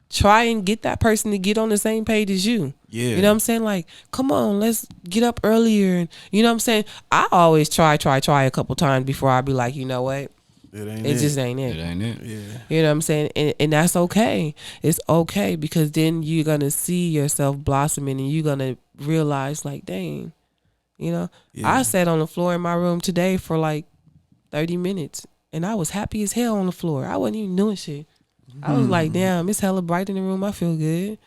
try and get that person to get on the same page as you.
Yeah.
You know what I'm saying? Like, come on, let's get up earlier. And you know what I'm saying? I always try a couple times before I be like, you know what? It just ain't it.
It ain't it.
Yeah. You know what I'm saying? And that's okay. It's okay because then you're going to see yourself blossoming and you're going to realize like, dang, you know, I sat on the floor in my room today for like 30 minutes and I was happy as hell on the floor. I wasn't even doing shit. I was like, damn, it's hella bright in the room. I feel good.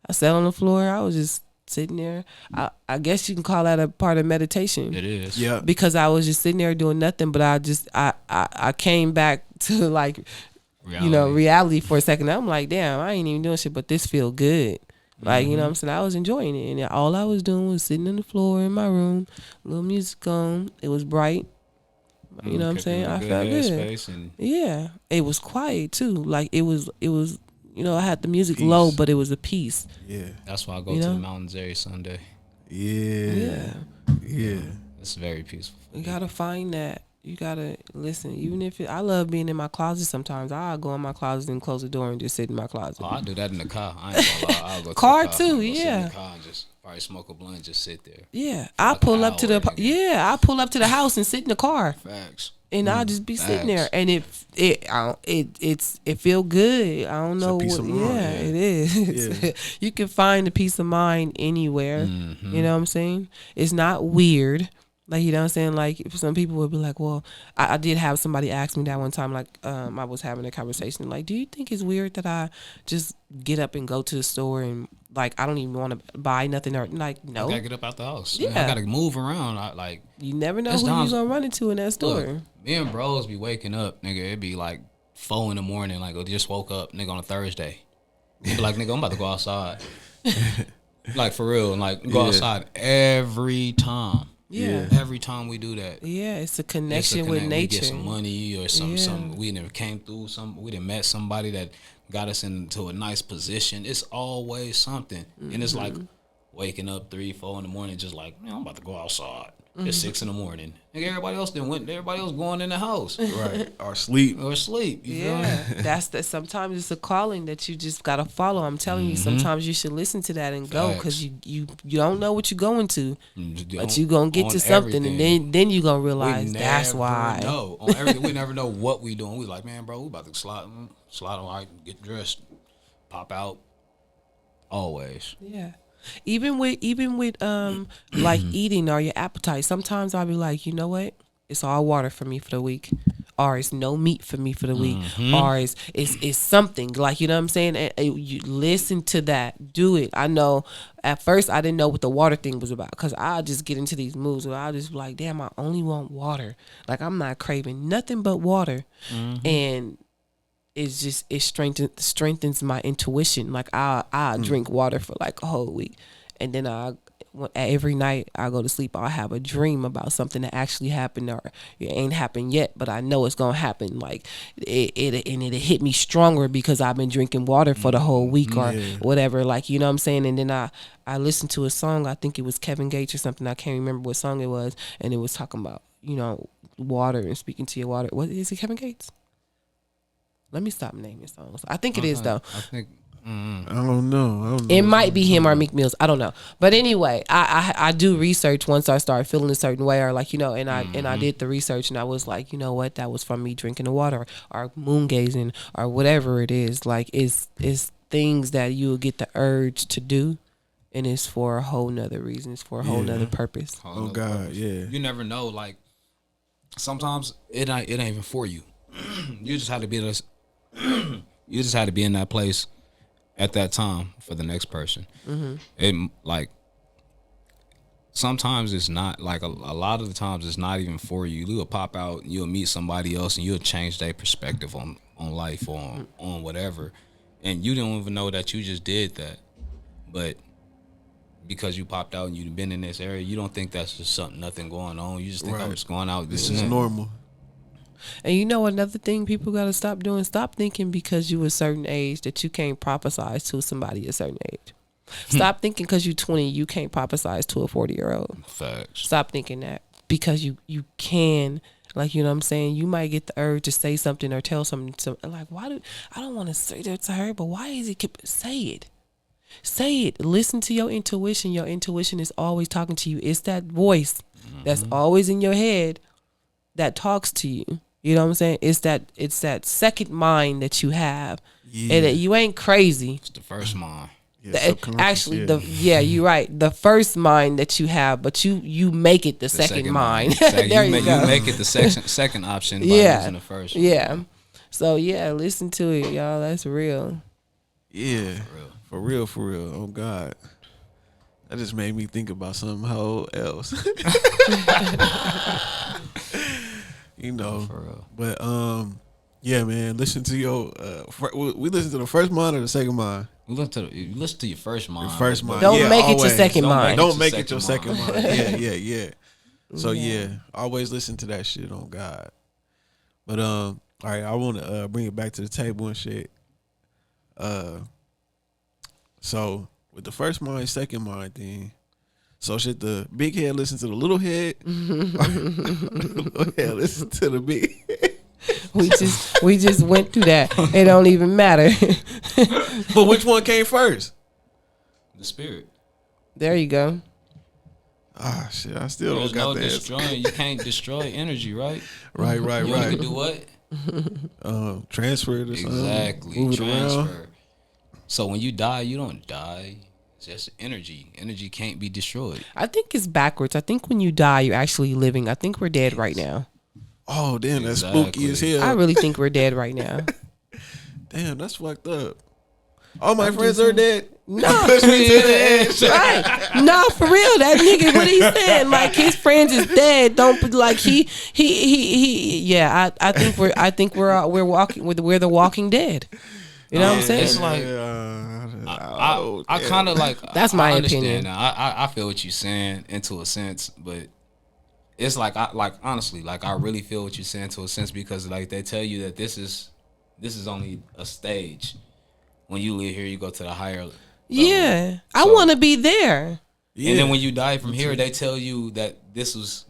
I sat on the floor. I was just sitting there. I guess you can call that a part of meditation.
It is.
Yeah.
Because I was just sitting there doing nothing, but I came back to like, reality for a second. I'm like, damn, I ain't even doing shit, but this feel good. Like, you know what I'm saying? I was enjoying it. And all I was doing was sitting on the floor in my room, little music on. It was bright. You know what I'm saying? I felt good. Yeah. It was quiet too. Like it was, I had the music low, but it was a peace.
Yeah.
That's why I go to the mountains every Sunday.
Yeah.
It's very peaceful.
You gotta find that. You gotta listen. Even if I love being in my closet sometimes. I'll go in my closet and close the door and just sit in my closet.
Oh, I do that in the car. I ain't gonna lie. I'll go to
car
the car.
too,
Sit
yeah.
in the car and just probably smoke a blunt and just sit there.
Yeah. I pull up to the house and sit in the car.
Facts.
And I'll just be sitting there, and it feel good. I don't know what. It is. Yeah. You can find the peace of mind anywhere. You know what I'm saying? It's not weird. Like, you know what I'm saying? Like, some people would be like, well, I did have somebody ask me that one time, like, I was having a conversation, like, do you think it's weird that I just get up and go to the store and, like, I don't even want to buy nothing or, like, no.
I gotta get up out the house.
Yeah.
I gotta move around.
You never know who you're gonna run into in that store.
Look, me and bros be waking up, nigga. It'd be like 4 in the morning, like, I just woke up, nigga, on a Thursday. You'd be like, nigga, I'm about to go outside. Like, for real. And, like, go outside every time.
Yeah.
Every time we do that.
Yeah, it's a connection with nature.
We get some money or some we never came through we done met somebody that got us into a nice position. It's always something. And it's like waking up 3, 4 in the morning just like, man, I'm about to go outside. It's 6 in the morning. Like everybody else going in the house.
Right. Or sleep.
You feel me?
That's sometimes it's a calling that you just gotta follow. I'm telling you, sometimes you should listen to that and go, because you don't know what you're going to, but you gonna get to something, and then you gonna realize that's why.
No, on everything. We never know what we doing. We like, man, bro, we about to slide on, right, get dressed, pop out, always.
Yeah. Even with like eating or your appetite, sometimes I'll be like, you know what? It's all water for me for the week. Or it's no meat for me for the week. Or it's something. Like, you know what I'm saying? And you listen to that. Do it. I know at first I didn't know what the water thing was about. Because I'll just get into these moods where I'll just be like, damn, I only want water. Like, I'm not craving nothing but water. And it's just, it strengthens my intuition. Like, I'll drink water for like a whole week. And then every night I go to sleep, I'll have a dream about something that actually happened, or it ain't happened yet, but I know it's gonna happen. Like it'll hit me stronger because I've been drinking water for the whole week or whatever. Like, you know what I'm saying? And then I listened to a song. I think it was Kevin Gates or something. I can't remember what song it was, and it was talking about, you know, water and speaking to your water. What is it? Kevin Gates? Let me stop naming songs. I think it is though.
I think.
I don't know.
It might be him or Meek Mills. I don't know. But anyway, I do research once I start feeling a certain way, or like, you know, and I did the research and I was like, you know what, that was from me drinking the water or moon gazing or whatever it is. Like it's things that you'll get the urge to do, and it's for a whole nother reason. It's for a whole nother purpose.
Oh God, yeah.
You never know. Like sometimes it ain't even for you. You just have to be in this. You just had to be in that place at that time for the next person. It like sometimes it's not like a lot of the times it's not even for you. You'll pop out and you'll meet somebody else and you'll change their perspective on life or on whatever, and you don't even know that you just did that. But because you popped out and you've been in this area, you don't think that's just nothing going on. You just think I'm just going out.
This is normal.
And you know another thing people got to stop doing? Stop thinking because you a certain age that you can't prophesize to somebody a certain age. Stop thinking because you 20 you can't prophesize to a 40-year-old.
Facts.
Stop thinking that because you can. Like, you know what I'm saying? You might get the urge to say something or tell something. Like, I don't want to say that to her, but why is it say it? Say it. Listen to your intuition. Your intuition is always talking to you. It's that voice that's always in your head that talks to you. You know what I'm saying? It's that second mind that you have, and that you ain't crazy.
It's the first mind.
Actually, you're right. The first mind that you have, but you make it the second mind. There you go.
You make it the second option by using the first one.
Yeah. So listen to it, y'all. That's real.
Yeah. For real. Oh God. That just made me think about something whole else. You know, for real. But yeah, man. Listen to your. We listen to the first mind or the second mind.
You listen to your first mind.
Your first mind.
Don't make it your second mind.
Don't make it your second mind. Yeah. So always listen to that shit on God. But all right, I want to bring it back to the table and shit. So with the first mind, second mind thing. So should the big head listen to the little head? Little head listen to the big head.
We just went through that. It don't even matter.
But which one came first?
The spirit.
There you go.
Ah, shit. I still don't got that.
Destroying. You can't destroy energy, right?
Right.
You can do what?
Transfer it or something.
Exactly.
Move it
Transfer.
around.
So when you die, you don't die. It's just energy. Energy can't be destroyed.
I think it's backwards. I think when you die, you're actually living. I think we're dead right now.
Oh, damn, that's spooky as hell.
I really think we're dead right now.
Damn, that's fucked up. All my friends are dead.
No.
Push me to the edge.
Right. No, for real. That nigga, what he saying? Like, his friends is dead. Don't like he. Yeah, I think we're walking. We're the Walking Dead. You know what I'm saying?
It's like I kind of like.
That's my
opinion.
opinion.
I feel what you're saying into a sense, but it's like honestly, like I really feel what you're saying to a sense because like they tell you that this is only a stage. When you live here, you go to the higher level.
Yeah, I want to be there.
Yeah. And then when you die from here, they tell you that this was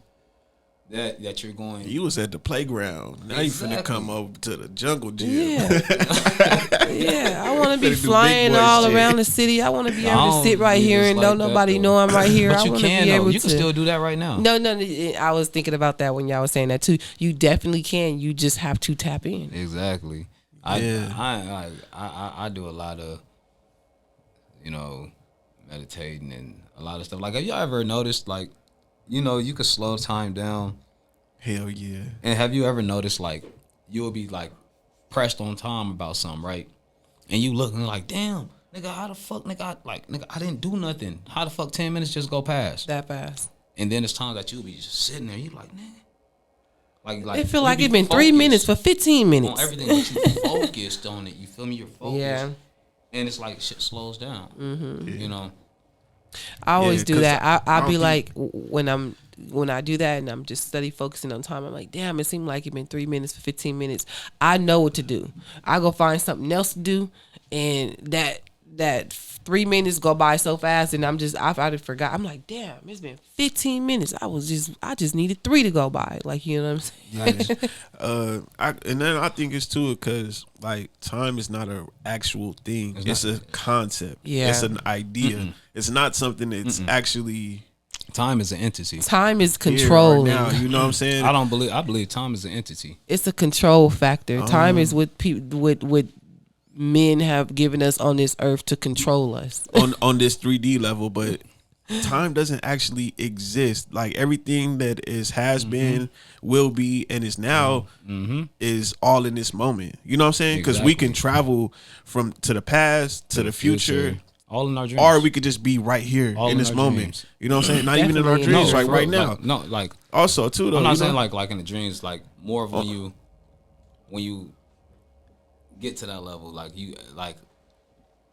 that you're going.
You was at the playground. Now you finna come over to the jungle gym.
Yeah, I want to be flying all around the city. I want to be able to sit right here and don't nobody know I'm right here.
But
I
you can though. You can still do that right now.
No. I was thinking about that when y'all was saying that too. You definitely can. You just have to tap in.
Exactly. I do a lot of, meditating and a lot of stuff. Like, have you ever noticed, like, you know, you could slow time down?
Hell yeah.
And have you ever noticed, like, you'll be, like, pressed on time about something, right? And you looking like, damn, nigga, how the fuck, nigga, I didn't do nothing. How the fuck 10 minutes just go past?
That fast.
And then it's times that you'll be just sitting there, you like, nigga. Like
it feel like it's been 3 minutes for 15 minutes.
On everything, but you focused on it. You feel me? You're focused.
Yeah.
And it's like shit slows down.
Mm-hmm.
You know?
I always do that. I'll be like, when I do that and I'm just steady focusing on time, I'm like, damn, it seemed like it's been 3 minutes for 15 minutes. I know what to do. I go find something else to do, and that 3 minutes go by so fast, and I forgot. I'm like, damn, it's been 15 minutes. I just needed 3 to go by. Like, you know what I'm saying?
Nice. And then I think it's too because like time is not an actual thing. It's a concept.
Yeah.
It's an idea. Mm-mm. It's not something that's actually.
Time is an entity.
Time is controlling.
Right now, you know what I'm saying?
I believe time is an entity.
It's a control factor. Time is what men have given us on this earth to control us
on this 3D level, but time doesn't actually exist. Like everything that has been, will be, and is now is all in this moment. You know what I'm saying? Because we can travel to the past to the future.
All in our dreams.
Or we could just be right here in this moment. Dreams. You know what I'm saying? Not even in our dreams, right now.
Like
also too though.
I'm not saying like in the dreams, like more of when you get to that level, like you like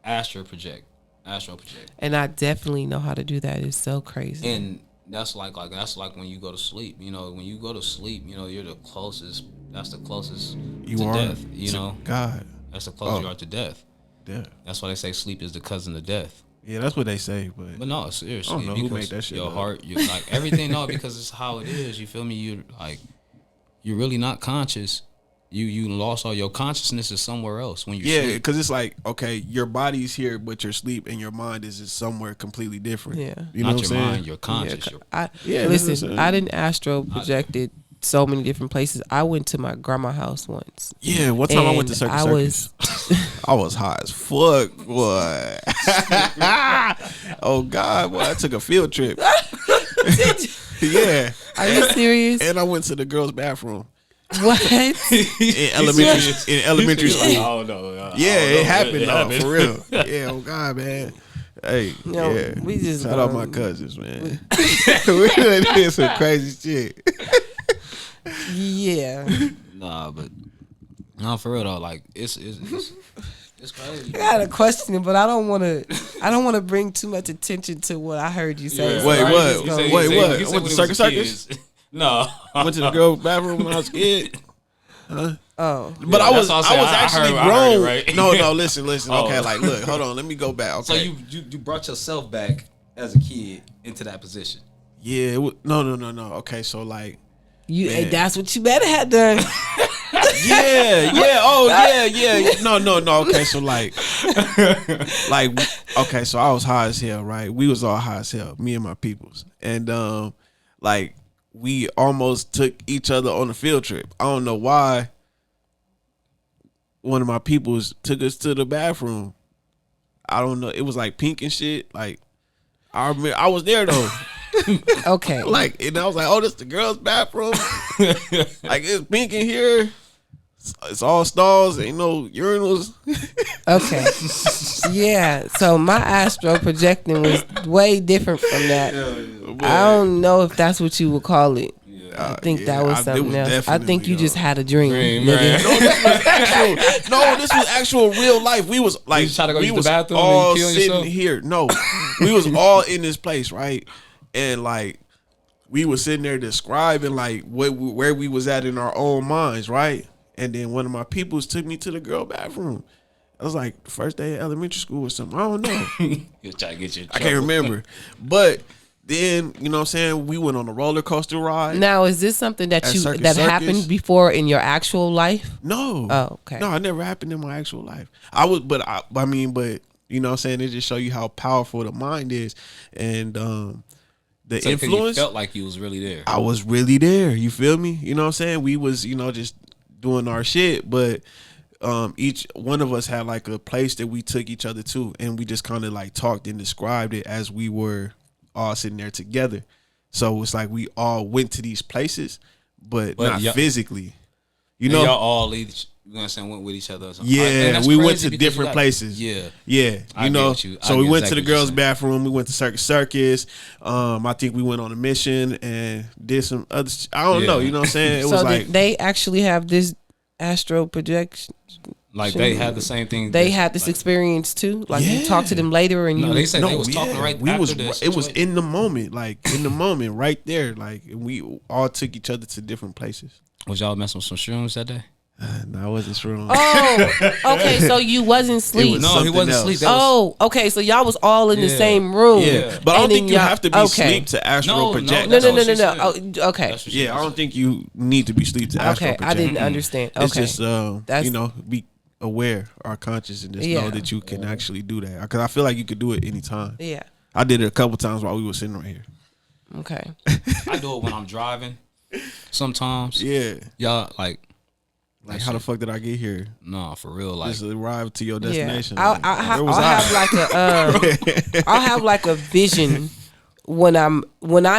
astral project.
And I definitely know how to do that. It's so crazy.
And that's like when you go to sleep. You know, when you go to sleep, you know, you're the closest. That's the closest to death. You know,
God.
That's the closest you are to death.
Yeah.
That's why they say sleep is the cousin of death.
Yeah, that's what they say, but
no, seriously,
I don't know who made that shit.
Your heart, you like everything. No, because it's how it is. You feel me? You're really not conscious. You lost all your consciousness is somewhere else when you sleep.
Yeah, because it's like, okay, your body's here, but your sleep and your mind is just somewhere completely different.
Yeah,
you know, not your mind, your conscious.
Listen, I didn't astral projected so many different places. I went to my grandma's house once.
Yeah, one time I went to Circus. I was high as fuck, boy. Oh God, boy, I took a field trip. Yeah.
Are you serious?
And I went to the girls' bathroom.
What?
In elementary school.
Oh no.
Yeah, it happened. For real. Yeah, oh God, man. Hey, yeah.
We just
shout out my cousins, man. We did some crazy shit.
Yeah.
Nah, but no, for real though, like it's crazy.
I got a question, but I don't want to bring too much attention to what I heard you say.
Yeah.
So
Wait, what?
I
went to Circus?
No,
I went to the girls' bathroom when I was a kid. Huh?
Oh,
but I was actually grown.
Right?
No, listen. Oh. Okay, like look, hold on, let me go back. Okay.
So you brought yourself back as a kid into that position.
Yeah, no. Okay, so like
that's what you better have done.
Yeah. Oh, yeah. No. Okay, so like, okay, so I was high as hell, right? We was all high as hell, me and my peoples, and like we almost took each other on a field trip. I don't know why. One of my peoples took us to the bathroom. I don't know. It was like pink and shit. Like I remember, I was there though.
Okay.
Like, and I was like, oh, this the girls' bathroom. Like it's pink in here. It's all stalls. Ain't no urinals.
Okay. Yeah. So my astral projecting was way different from that. I don't know if that's what you would call it. I think that was something else. I think you just had a dream.
Right.
No, this was actual real life. We was like,
we was
all sitting yourself? Here. No, we was all in this place, right? And like, we was sitting there describing like where we was at in our own minds, right? And then one of my peoples took me to the girl bathroom. I was like, the first day of elementary school or something. I don't know.
You're trying to get you in trouble.
I can't remember. But then, you know what I'm saying, we went on a roller coaster ride.
Now, is this something that happened before in your actual life?
No.
Oh, okay.
No, it never happened in my actual life. I you know what I'm saying, it just show you how powerful the mind is. And the influence.
You felt like you was really there.
I was really there. You feel me? You know what I'm saying? We was, just doing our shit, but each one of us had like a place that we took each other to, and we just kind of like talked and described it as we were all sitting there together. So it's like we all went to these places, but not physically. You know,
y'all all went with each other.
Yeah, we went to different places.
Yeah.
You know, so we went to the girls' bathroom. We went to Circus. I think we went on a mission and did some other. I don't know. You know what I'm saying? It
so
was like
they actually have this astral projection.
Like they had the same thing.
They had this experience too. Like you talked to them later, and
they said they was talking right after this.
It was in the moment, like in the moment, right there. Like we all took each other to different places.
Was y'all messing with some shrooms that day?
No, I wasn't shrooms.
Oh, okay. So you wasn't asleep.
No, he wasn't asleep.
Okay. So y'all was all in the same room.
Yeah, but I don't think you have to be asleep to astral project.
No. Oh, okay.
Yeah, I don't think you need to be asleep to astral project.
I didn't understand. Okay.
It's just you know, be aware or conscious and just know that you can actually do that. Because I feel like you could do it anytime.
Yeah.
I did it a couple times while we were sitting right here.
Okay.
I do it when I'm driving. Sometimes.
Yeah.
Y'all like
how the fuck did I get here?
No, for real. Like
just arrive to your destination.
Yeah. I'll have like a vision when I'm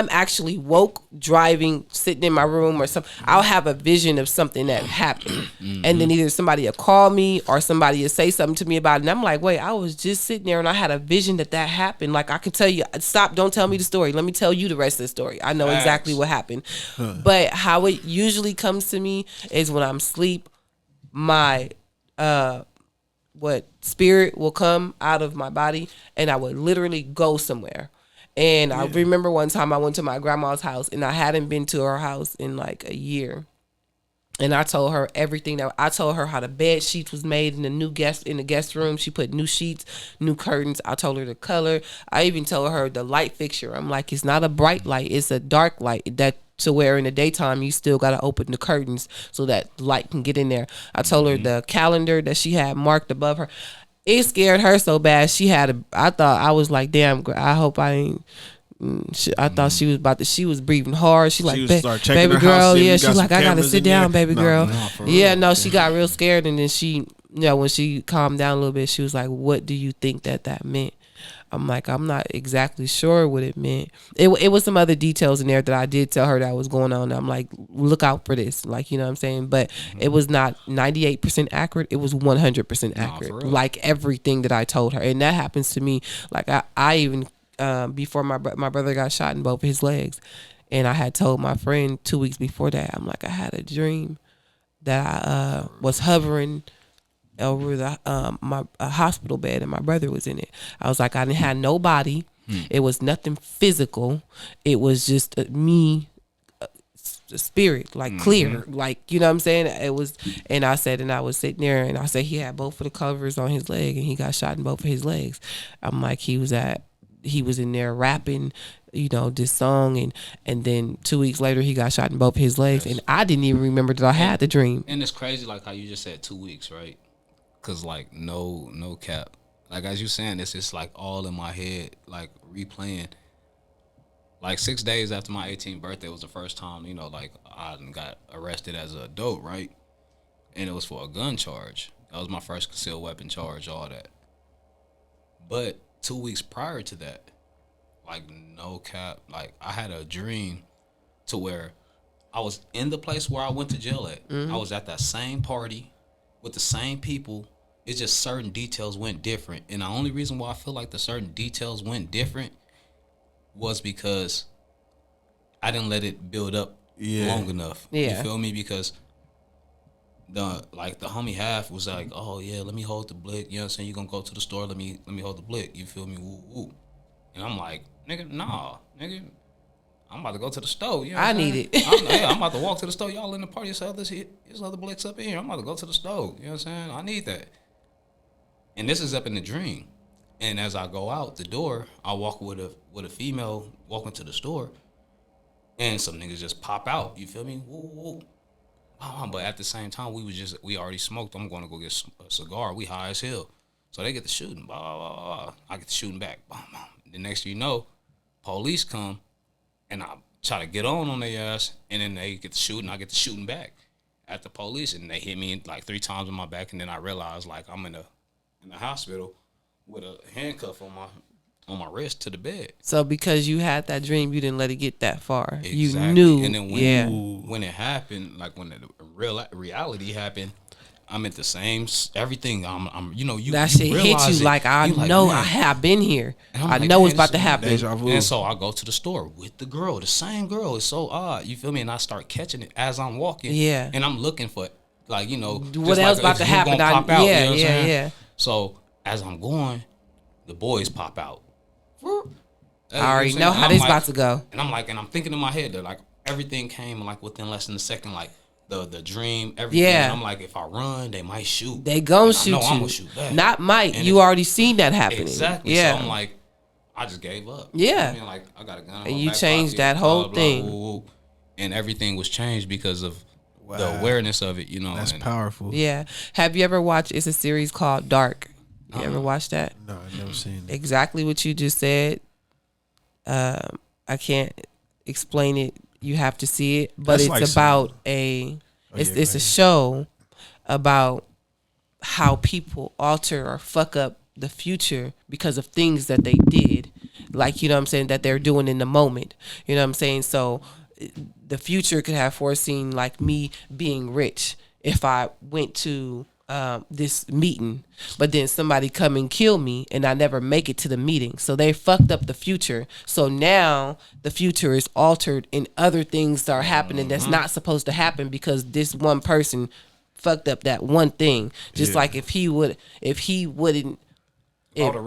actually woke, driving, sitting in my room or something. I'll have a vision of something that happened, and then either somebody will call me or somebody will say something to me about it, and I'm like, wait, I was just sitting there and I had a vision that happened. Like I can tell you, stop, don't tell me the story. Let me tell you the rest of the story. I know exactly what happened. But how it usually comes to me is when I'm asleep, my spirit will come out of my body, and I would literally go somewhere. And I remember one time I went to my grandma's house, and I hadn't been to her house in like a year. And I told her everything. I told her how the bed sheets was made in the guest room. She put new sheets, new curtains. I told her the color. I even told her the light fixture. I'm like, it's not a bright light, it's a dark light. That to where in the daytime you still gotta open the curtains so that light can get in there. I told her the calendar that she had marked above her. It scared her so bad. I was like, damn, I hope I ain't. I thought she was breathing hard. She like, baby girl, she's like, I gotta sit down, baby girl. She got real scared, and then she, when she calmed down a little bit, she was like, what do you think that meant? I'm like, I'm not exactly sure what it meant. It was some other details in there that I did tell her that was going on. I'm like, look out for this. Like, you know what I'm saying? But it was not 98% accurate. It was 100% accurate. Like everything that I told her. And that happens to me. Like I even, before my brother got shot in both of his legs. And I had told my friend 2 weeks before that, I'm like, I had a dream that I was hovering over the my hospital bed, and my brother was in it. I was like, I didn't have no body. It was nothing physical. It was just me, spirit, like clear, like, you know what I'm saying? It was, and I was sitting there, and I said he had both of the covers on his leg, and he got shot in both of his legs. I'm like, he was in there rapping, this song, and then 2 weeks later he got shot in both of his legs, and I didn't even remember that I had the dream.
And it's crazy, like how you just said 2 weeks, right? Cause like no cap, like as you saying this, it's like all in my head, like replaying. Like 6 days after my 18th birthday was the first time, like I got arrested as an adult, right? And it was for a gun charge. That was my first concealed weapon charge, all that. But 2 weeks prior to that, like no cap, like I had a dream to where I was in the place where I went to jail at. I was at that same party with the same people. It's just certain details went different. And the only reason why I feel like the certain details went different was because I didn't let it build up long enough. Yeah. You feel me? Because the homie half was like, oh yeah, let me hold the blick. You know what I'm saying? You gonna go to the store, let me hold the blick. You feel me? Woo woo. And I'm like, nigga, nah, nigga. I'm about to go to the store. You know
I need it.
I'm about to walk to the store. Y'all in the party. There's other blicks up in here. I'm about to go to the store. You know what I'm saying? I need that. And this is up in the dream. And as I go out the door, I walk with a female walking to the store, and some niggas just pop out. You feel me? Woo woo. But at the same time, we already smoked. I'm going to go get a cigar. We high as hell. So they get the shooting. Blah, blah, blah, blah. I get the shooting back. Blah, blah. The next thing you know, police come. And I try to get on their ass, and then they get the shooting. I get the shooting back. at the police, and they hit me like 3 times on my back, and then I realized like I'm in the hospital with a handcuff on my wrist to the bed.
So because you had that dream, you didn't let it get that far.
Exactly.
You knew.
And then when it happened, like when the reality happened, I'm at the same everything. I'm you
that
you
shit hit
realize
you
it.
like I
You like,
know
man.
I have been here. I
like,
know
man,
it's about to
this is
happen.
Deja vu.
And so I go to the store with the girl, the same girl. It's so odd, you feel me? And I start catching it as I'm walking.
Yeah.
And I'm looking for like
what else about to happen?
Pop out,
yeah,
you know what I'm saying?
yeah.
So as I'm going, the boys pop out.
I already know how this about to go.
And I'm thinking in my head that like everything came like within less than a second, like the dream, everything.
Yeah.
And I'm like, if I run, they might shoot.
They gon'
And
shoot
I know
you.
I'm gonna shoot back.
Not might.
And
You already seen that happening.
Exactly.
Yeah.
So I'm like, I just gave up.
Yeah.
You know what I mean? Like I got a gun. In
And
my
you
back
changed
pocket,
that whole
blah,
thing.
woo, woo. And everything was changed because of
Wow.
the awareness of it. You know,
That's
and
powerful.
Yeah. Have you ever watched? It's a series called Dark. You ever watched that?
No, I've never seen it.
Exactly what you just said. I can't explain it. You have to see it, but
That's
it's
like
about
yeah,
it's
go
a show about how people alter or fuck up the future because of things that they did, like, you know what I'm saying, that they're doing in the moment. You know what I'm saying? So the future could have foreseen like me being rich if I went to this meeting, but then somebody come and kill me and I never make it to the meeting. So they fucked up the future. So now the future is altered and other things are happening that's not supposed to happen because this one person fucked up that one thing. Just like if he wouldn't, if he would have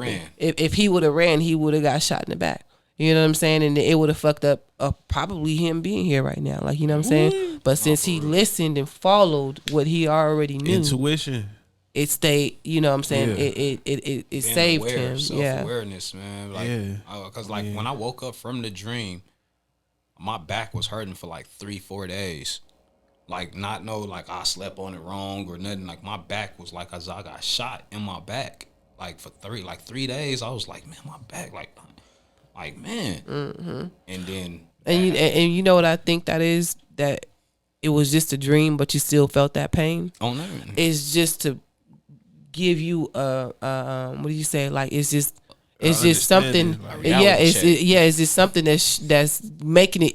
ran, he would have got shot in the back. You know what I'm saying? And it would have fucked up probably him being here right now. Like, you know what I'm saying? But since he listened and followed what he already knew,
Intuition.
it stayed, you know what I'm saying?
Yeah.
It saved him.
Self-awareness, man. Like,
Yeah.
Because like when I woke up from the dream, my back was hurting for like 3-4 days. Like like I slept on it wrong or nothing. Like my back was like as I got shot in my back. Like for 3 days, I was like, man, my back, like man. Mm-hmm. And then
and you know what I think that is, that it was just a dream, but you still felt that pain.
Oh no,
it's just to give you what do you say? Like it's just something.
Like
It's just something that's making it.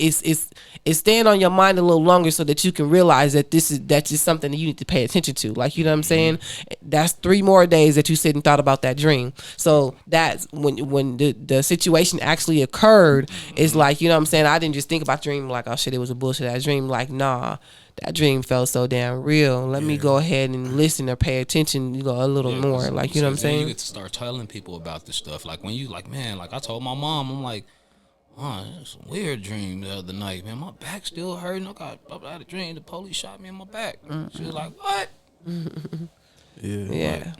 It's staying on your mind a little longer so that you can realize that that's just something that you need to pay attention to. Like, you know what I'm saying? That's 3 more days that you sit and thought about that dream. So that's when the situation actually occurred. It's like, you know what I'm saying? I didn't just think about dream like, oh shit, it was a bullshit that dream. Like, nah, that dream felt so damn real. Let me go ahead and listen or pay attention, a little more. Like, you know what I'm saying?
You get to start telling people about this stuff. Like when you like, man, like I told my mom, I'm like, oh, it's a weird dream the other night, man. My back still hurting. I had a dream the police shot me in my back. She was like, what?
Yeah.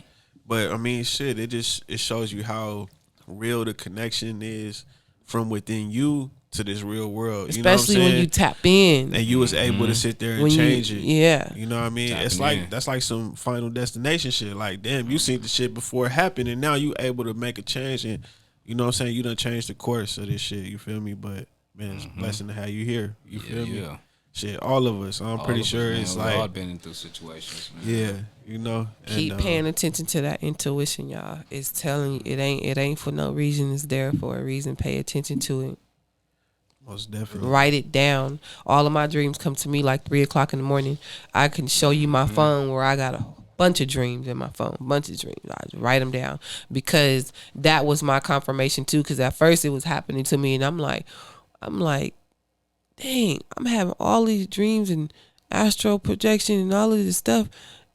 But I mean, shit, it shows you how real the connection is from within you to this real world.
Especially
you know what I'm saying?
when you tap in.
And you was able to sit there and change it.
Yeah.
You know what I mean?
Tapping
It's like
in.
that's like some Final Destination shit. Like, damn, you seen the shit before it happened, and now you able to make a change, and you know what I'm saying? You done changed the course of this shit. You feel me? But man, it's a blessing to have you here. You feel me?
Yeah.
Shit, all of us. I'm pretty sure it's
we've all
like,
been into situations, man.
yeah, you know.
Keep
and,
paying attention to that intuition, y'all. It's telling you it ain't for no reason. It's there for a reason. Pay attention to it.
Most definitely.
Write it down. All of my dreams come to me like 3:00 in the morning. I can show you my phone where I got a bunch of dreams in my phone. Bunch of dreams. I just write them down because that was my confirmation too. Because at first it was happening to me, and I'm like, dang, I'm having all these dreams and astral projection and all of this stuff.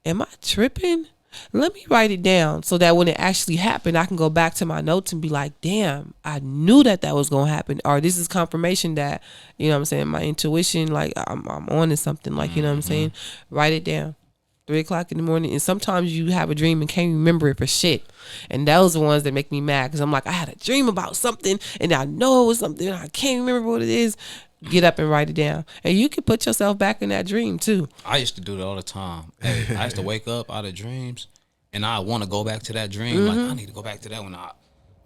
Am I tripping? Let me write it down so that when it actually happened, I can go back to my notes and be like, damn, I knew that was going to happen. Or this is confirmation that, you know what I'm saying, my intuition, like I'm on to something. Like, you know what I'm saying? Write it down. 3:00 in the morning. And sometimes you have a dream and can't remember it for shit. And those are the ones that make me mad. Because I'm like, I had a dream about something and I know it was something. I can't remember what it is. Get up and write it down. And you can put yourself back in that dream too.
I used to do that all the time. Hey, I used to wake up out of dreams and I want to go back to that dream. Like, I need to go back to that when I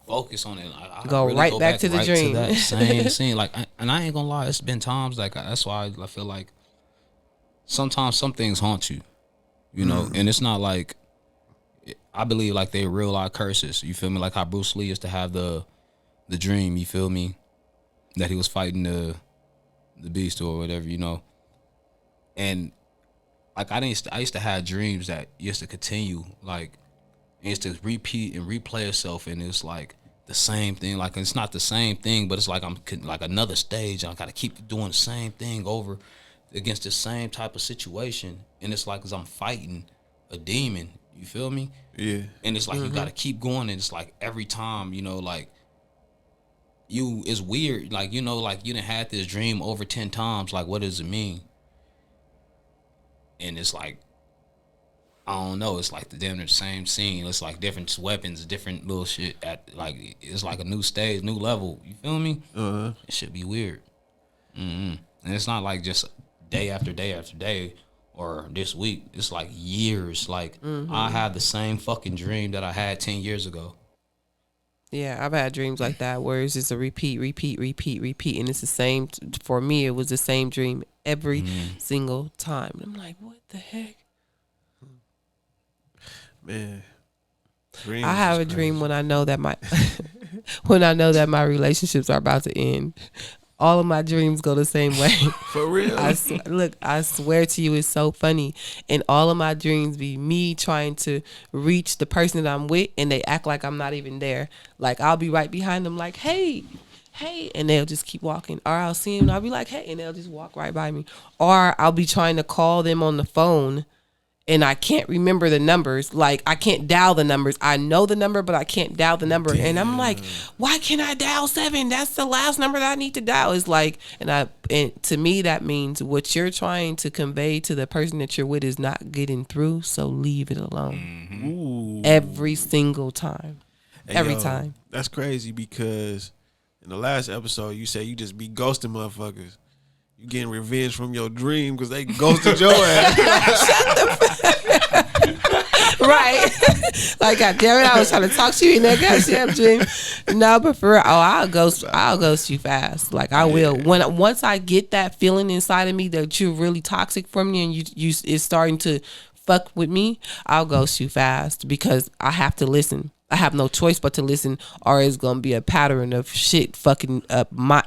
focus on it. I
Go
really
right back to the dream.
To that same scene. Like, and I ain't gonna lie, it's been times like that's why I feel like sometimes some things haunt you, you know, and it's not like, I believe like they real life curses. You feel me? Like how Bruce Lee used to have the dream. You feel me? That he was fighting the beast or whatever, you know. And like I used to have dreams that used to continue, like it used to repeat and replay itself, and it's like the same thing. Like it's not the same thing, but it's like I'm like another stage. I gotta keep doing the same thing over against the same type of situation, and it's like 'cause I'm fighting a demon. You feel me?
Yeah.
And it's like you gotta keep going, and it's like every time, you know, like it's weird. Like, you know, like you done had this dream over 10 times. Like, what does it mean? And it's like, I don't know. It's like the damn near same scene. It's like different weapons, different little shit. It's like a new stage, new level. You feel me? It should be weird. And it's not like just day after day after day or this week. It's like years. Like I had the same fucking dream that I had 10 years ago.
Yeah, I've had dreams like that where it's just a repeat, and it's the same. For me, it was the same dream every single time. And I'm like, what the heck?
Man,
I have a dream when I know that my relationships are about to end. All of my dreams go the same way.
For real?
I swear to you, it's so funny. And all of my dreams be me trying to reach the person that I'm with, and they act like I'm not even there. Like, I'll be right behind them like, hey, and they'll just keep walking. Or I'll see them, and I'll be like, hey, and they'll just walk right by me. Or I'll be trying to call them on the phone, and I can't remember the numbers. Like, I can't dial the numbers. I know the number, but I can't dial the number. Damn. And I'm like, why can't I dial 7? That's the last number that I need to dial. It's like, and to me, that means what you're trying to convey to the person that you're with is not getting through. So leave it alone. Every single time. Every time.
That's crazy because in the last episode, you said you just be ghosting motherfuckers. You getting revenge from your dream because they ghosted your ass.
Shut the fuck. Right. Like, God damn it, I was trying to talk to you in that goddamn dream. No, but for real, I'll ghost you fast. Like, I will. Once I get that feeling inside of me that you're really toxic for me and you it's starting to fuck with me, I'll ghost you fast because I have to listen. I have no choice but to listen, or it's gonna be a pattern of shit fucking up my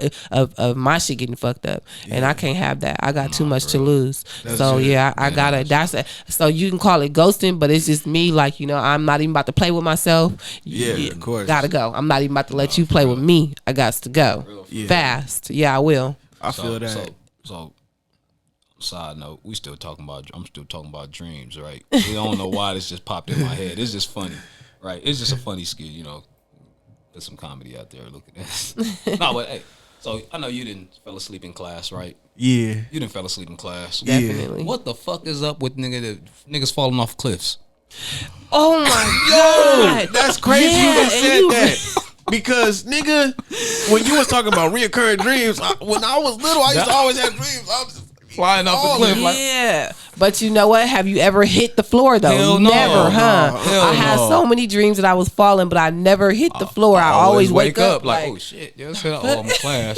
shit getting fucked up, and I can't have that. I got too much to lose. So I gotta. That's it. So you can call it ghosting, but it's just me. Like, you know, I'm not even about to play with myself.
Yeah, of course.
Gotta go. I'm not even about to let you play with me. I got to go fast. Yeah, I will.
I feel that.
So. Side note, I'm still talking about dreams, right? We don't know why this just popped in my head. It's just funny. Right, it's just a funny skit, you know. There's some comedy out there. Look at that. No, but hey, so I know you didn't fell asleep in class, right?
Yeah,
you didn't fell asleep in class.
Definitely.
What the fuck is up with niggas falling off cliffs?
Oh my god,
that's crazy. You just said that. Because, nigga, when you was talking about reoccurring dreams, when I was little, I used to always have dreams. I was just
flying off the cliff.
Yeah. But you know what? Have you ever hit the floor, though?
Hell no.
Never, huh?
Hell
I had so many dreams that I was falling, but I never hit the floor. I always wake up
like, oh, shit. Yeah, that's I'm in class.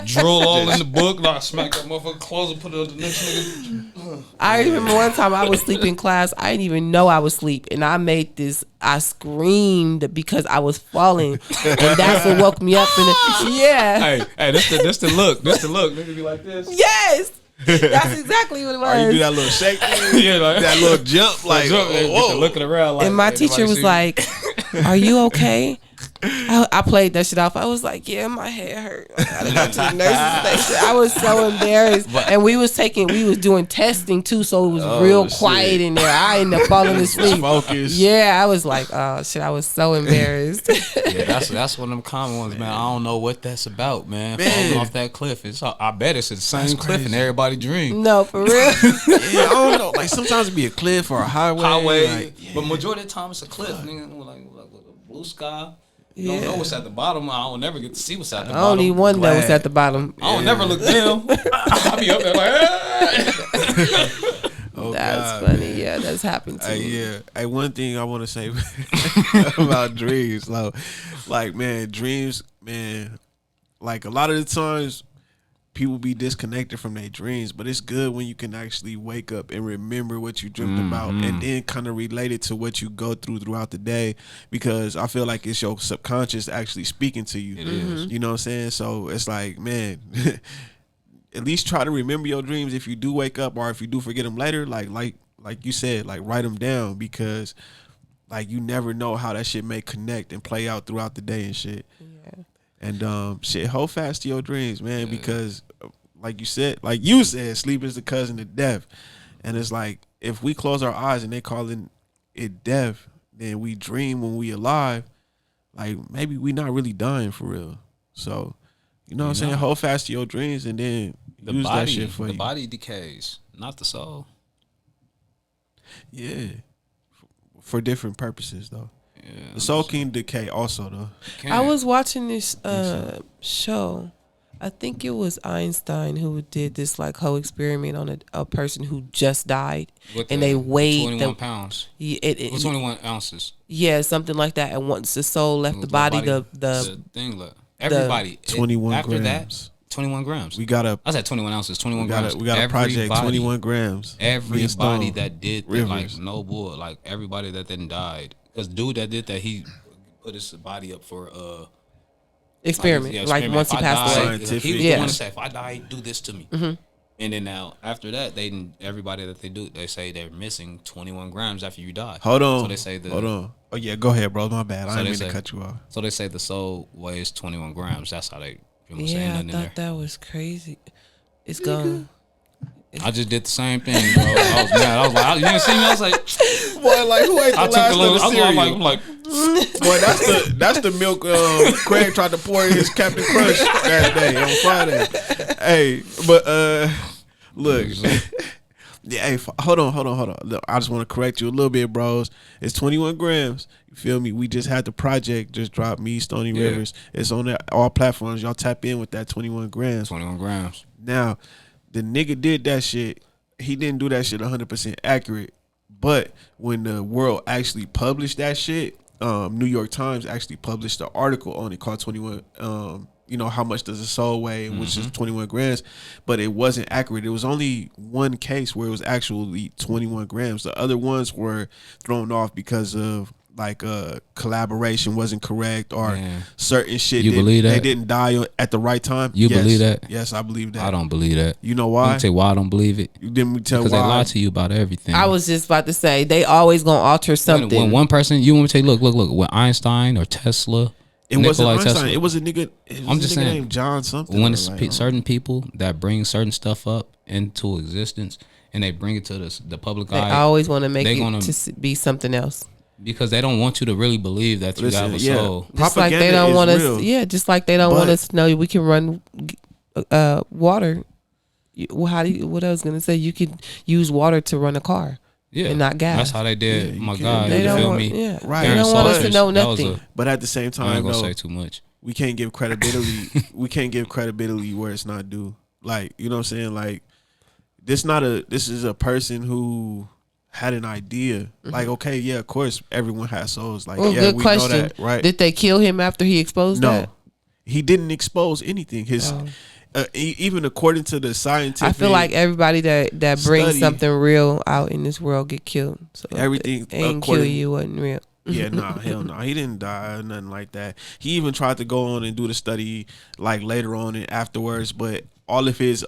Drool all in the book. Like, smack that motherfucker close and put it on the next nigga.
I remember one time I was asleep in class. I didn't even know I was asleep. And I screamed because I was falling. And that's what woke me up.
Hey, this the look. Nigga be like this.
Yes. That's exactly what it was.
Or you do that little shake,
yeah, like,
that little jump, like
whoa. Looking around, like,
and my teacher was like, "Are you okay?" I played that shit off. I was like, "Yeah, my head hurt. I gotta go to the nurse's station." I was so embarrassed, and we was doing testing too, so it was real quiet in there. I ended up falling asleep.
Focus.
Yeah, I was like, "Oh shit!" I was so embarrassed.
Yeah, that's one of them common ones, man. I don't know what that's about, man. Falling off that cliff. I bet it's the same cliff in everybody's dream.
No, for real.
Yeah, I don't know. Like sometimes it be a cliff or a highway.
Like, but majority of the time it's a cliff, nigga. Like a blue sky. You don't know what's at the bottom. I don't never get to see what's at the bottom.
I don't even want to know what's at the bottom.
I don't never look down. I be up there like, hey.
Oh,
that's
God,
funny.
man.
Yeah, that's happened to me.
Yeah. Hey, one thing I want to say about dreams, like, man, dreams, man, like a lot of the times people be disconnected from their dreams, but it's good when you can actually wake up and remember what you dreamed about, and then kind of relate it to what you go throughout the day, because I feel like it's your subconscious actually speaking to you.
It is.
You know what I'm saying? So it's like, man, at least try to remember your dreams if you do wake up, or if you do forget them later, like you said, like write them down, because like you never know how that shit may connect and play out throughout the day and shit.
Yeah.
And shit, hold fast to your dreams, man, because like you said, sleep is the cousin of death. And it's like, if we close our eyes and they calling it death, then we dream when we alive, like maybe we not really dying for real. So, you know what I'm saying? Hold fast to your dreams, and then use that shit for you.
The body decays, not the soul.
Yeah. For different purposes, though.
Yeah,
the soul can decay also, though.
I was watching this show. I think it was Einstein who did this like whole experiment on a person who just died, and they weighed
21 pounds. 21 ounces.
Yeah, something like that. And once the soul left the body, the
thing left. Everybody
21
after
grams.
That 21 grams.
We got
I said 21 ounces. 21 grams.
We got a project. 21 grams.
Everybody that did that, like no bull, like everybody that then died. Because dude that did that, he put his body up for
experiment. Like once he passed away,
he was the one to say, if I die, do this to me. Mm-hmm. And then now after that, everybody that they say they're missing 21 grams after you die.
Hold on.
So they say
hold on. Oh yeah, go ahead, bro. My bad. I didn't mean to cut you off.
So they say the soul weighs 21 grams. That's how they.
Yeah, I thought that was crazy. It's gone.
I just did the same thing, bro. I was mad. I was like, you didn't see me? I was like,
boy, like who ate the last of the cereal?
I'm like,
boy, that's the milk Craig tried to pour in his Captain Crunch that day on Friday. Hey, but look, yeah, hey, hold on. Look, I just want to correct you a little bit, bros. It's 21 grams. You feel me? We just had the project just dropped. Me, Stony Rivers. It's on all platforms. Y'all tap in with that 21 grams.
21 grams.
Now, the nigga did that shit. He didn't do that shit 100% accurate. But when the world actually published that shit, New York Times actually published an article on it called 21. You know, how much does a soul weigh, which is 21 grams, but it wasn't accurate. It was only one case where it was actually 21 grams. The other ones were thrown off because of like collaboration wasn't correct, or certain shit.
You believe that?
They didn't die at the right time.
You believe that?
Yes, I believe that.
I don't believe that.
You know why?
Let me tell you why I don't believe it.
You didn't tell why.
Because they lie to you about everything.
I was just about to say, they always gonna alter something.
When one person, you want me to tell you, look, with Einstein or Tesla.
It wasn't Einstein. Tesla. It was a nigga.
I'm just saying,
named John something.
When it's certain people that bring certain stuff up into existence and they bring it to the public eye,
they always want to make it to be something else.
Because they don't want you to really believe that you have a soul.
Just like they don't want us. Yeah, just like they don't want us to know we can run water. What I was gonna say, you could use water to run a car. Yeah, and not gas.
That's how they did. My God,
they
you
feel
me?
Yeah, right. They don't want us to know nothing.
But at the same time,
I ain't gonna say too much.
We can't give credibility. We can't give credibility where it's not due. Like, you know what I'm saying? Like, this is a person who had an idea. Like, okay, yeah, of course, everyone has souls. Like, yeah,
good
we
question.
know that, right?
Did they kill him after he exposed that?
No, he didn't expose anything. His even according to the scientific,
I feel like everybody that brings something real out in this world get killed. So
everything
ain't kill you wasn't real.
Yeah, nah, hell no. He didn't die or nothing like that. He even tried to go on and do the study like later on and afterwards, but all of his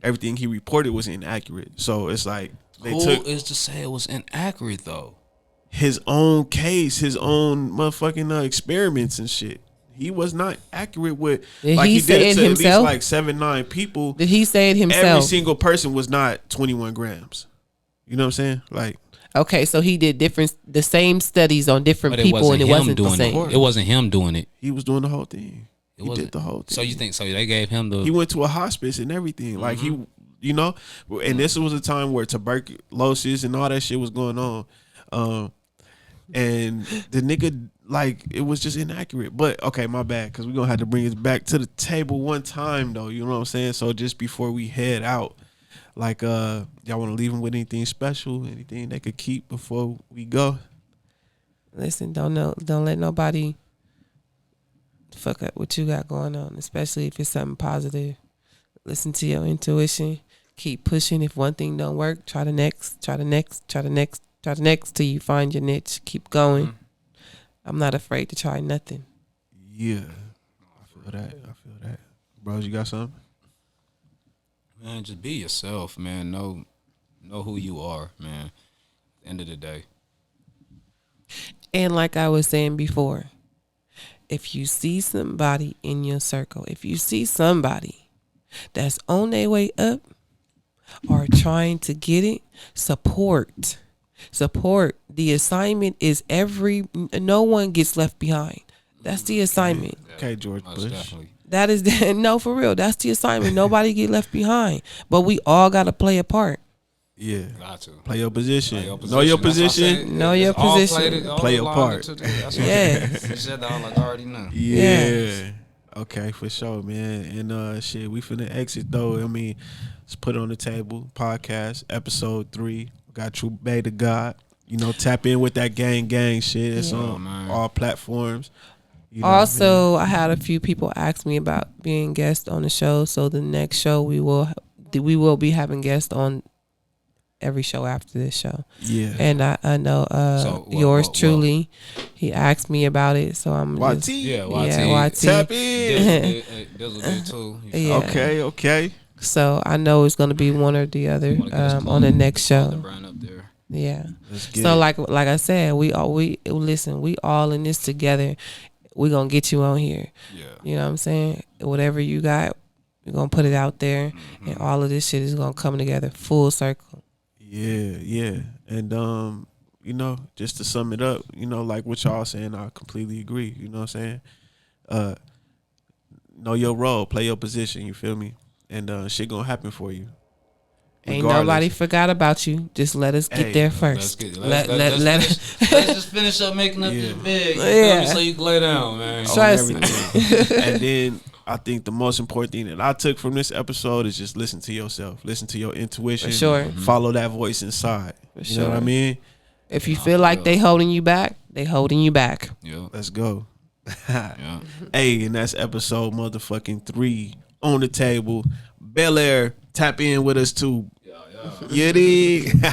everything he reported was inaccurate. So it's like
Who is to say it was inaccurate though?
His own case, his own motherfucking experiments and shit. He was not accurate with. Like he did it to himself? At least like 7-9 people.
Did he say it himself?
Every single person was not 21 grams. You know what I'm saying? Like.
Okay, so he did the same studies on different people, and it wasn't the same.
It wasn't him doing it.
He was doing the whole thing. He did the whole thing.
So you think? So they gave him the.
He went to a hospice and everything. Like he, you know, and this was a time where tuberculosis and all that shit was going on. And the nigga, like, it was just inaccurate. But okay, my bad, because we're gonna have to bring it back to the table one time though. You know what I'm saying? So just before we head out, like, y'all want to leave them with anything special, anything they could keep before we go?
Listen, don't let nobody fuck up what you got going on, especially if it's something positive. Listen to your intuition. Keep pushing. If one thing don't work, try the next, try the next, try the next, try the next till you find your niche. Keep going. I'm not afraid to try nothing.
Yeah. I feel that. Bros, you got something?
Man, just be yourself, man. Know who you are, man. At the end of the day.
And like I was saying before, if you see somebody in your circle, if you see somebody that's on their way up or trying to get it, support. The assignment is no one gets left behind. That's the assignment.
Okay, George Bush.
Definitely.
That is no, for real. That's the assignment. Nobody get left behind. But we all got to play a part.
Yeah.
Got to.
Play your position.
Know your position.
Know your position.
Play your part.
Yes.
You said that all like I already know.
Yeah.
Yes.
Okay, for sure, man. And shit, we finna exit though. I mean, let's put it on the table. Podcast, episode 3. We got Tru Bey the God. You know, tap in with that gang shit. It's on all platforms. You know
Also, I had a few people ask me about being guests on the show. So the next show we will be having guests on every show after this show.
Yeah.
And I know yours truly. He asked me about it, so I'm
YT.
just,
YT.
Tap in.
Dizzle did too.
Yeah.
Okay.
So I know it's gonna be one or the other on the next show.
The brand up there.
Yeah.
Let's get
So
it.
like I said, we all in this together. We gonna get you on here.
Yeah.
You know what I'm saying? Whatever you got, we're gonna put it out there, and all of this shit is gonna come together full circle.
Yeah. And you know, just to sum it up, you know, like what y'all saying, I completely agree. You know what I'm saying? Know your role, play your position, you feel me? And shit gonna happen for you.
Ain't nobody forgot about you. Just let us get there first.
Let's just finish up making up this bed. You feel me? So you can lay down, man.
Trust me.
And then I think the most important thing that I took from this episode is just listen to yourself. Listen to your intuition.
For sure.
Follow that voice inside. You know what I mean?
If you feel like they holding you back, they holding you back.
Yeah.
Let's go.
Yeah.
Hey, and that's episode motherfucking 3 on the table. Bel Air, tap in with us too.
Yeah.
You dig?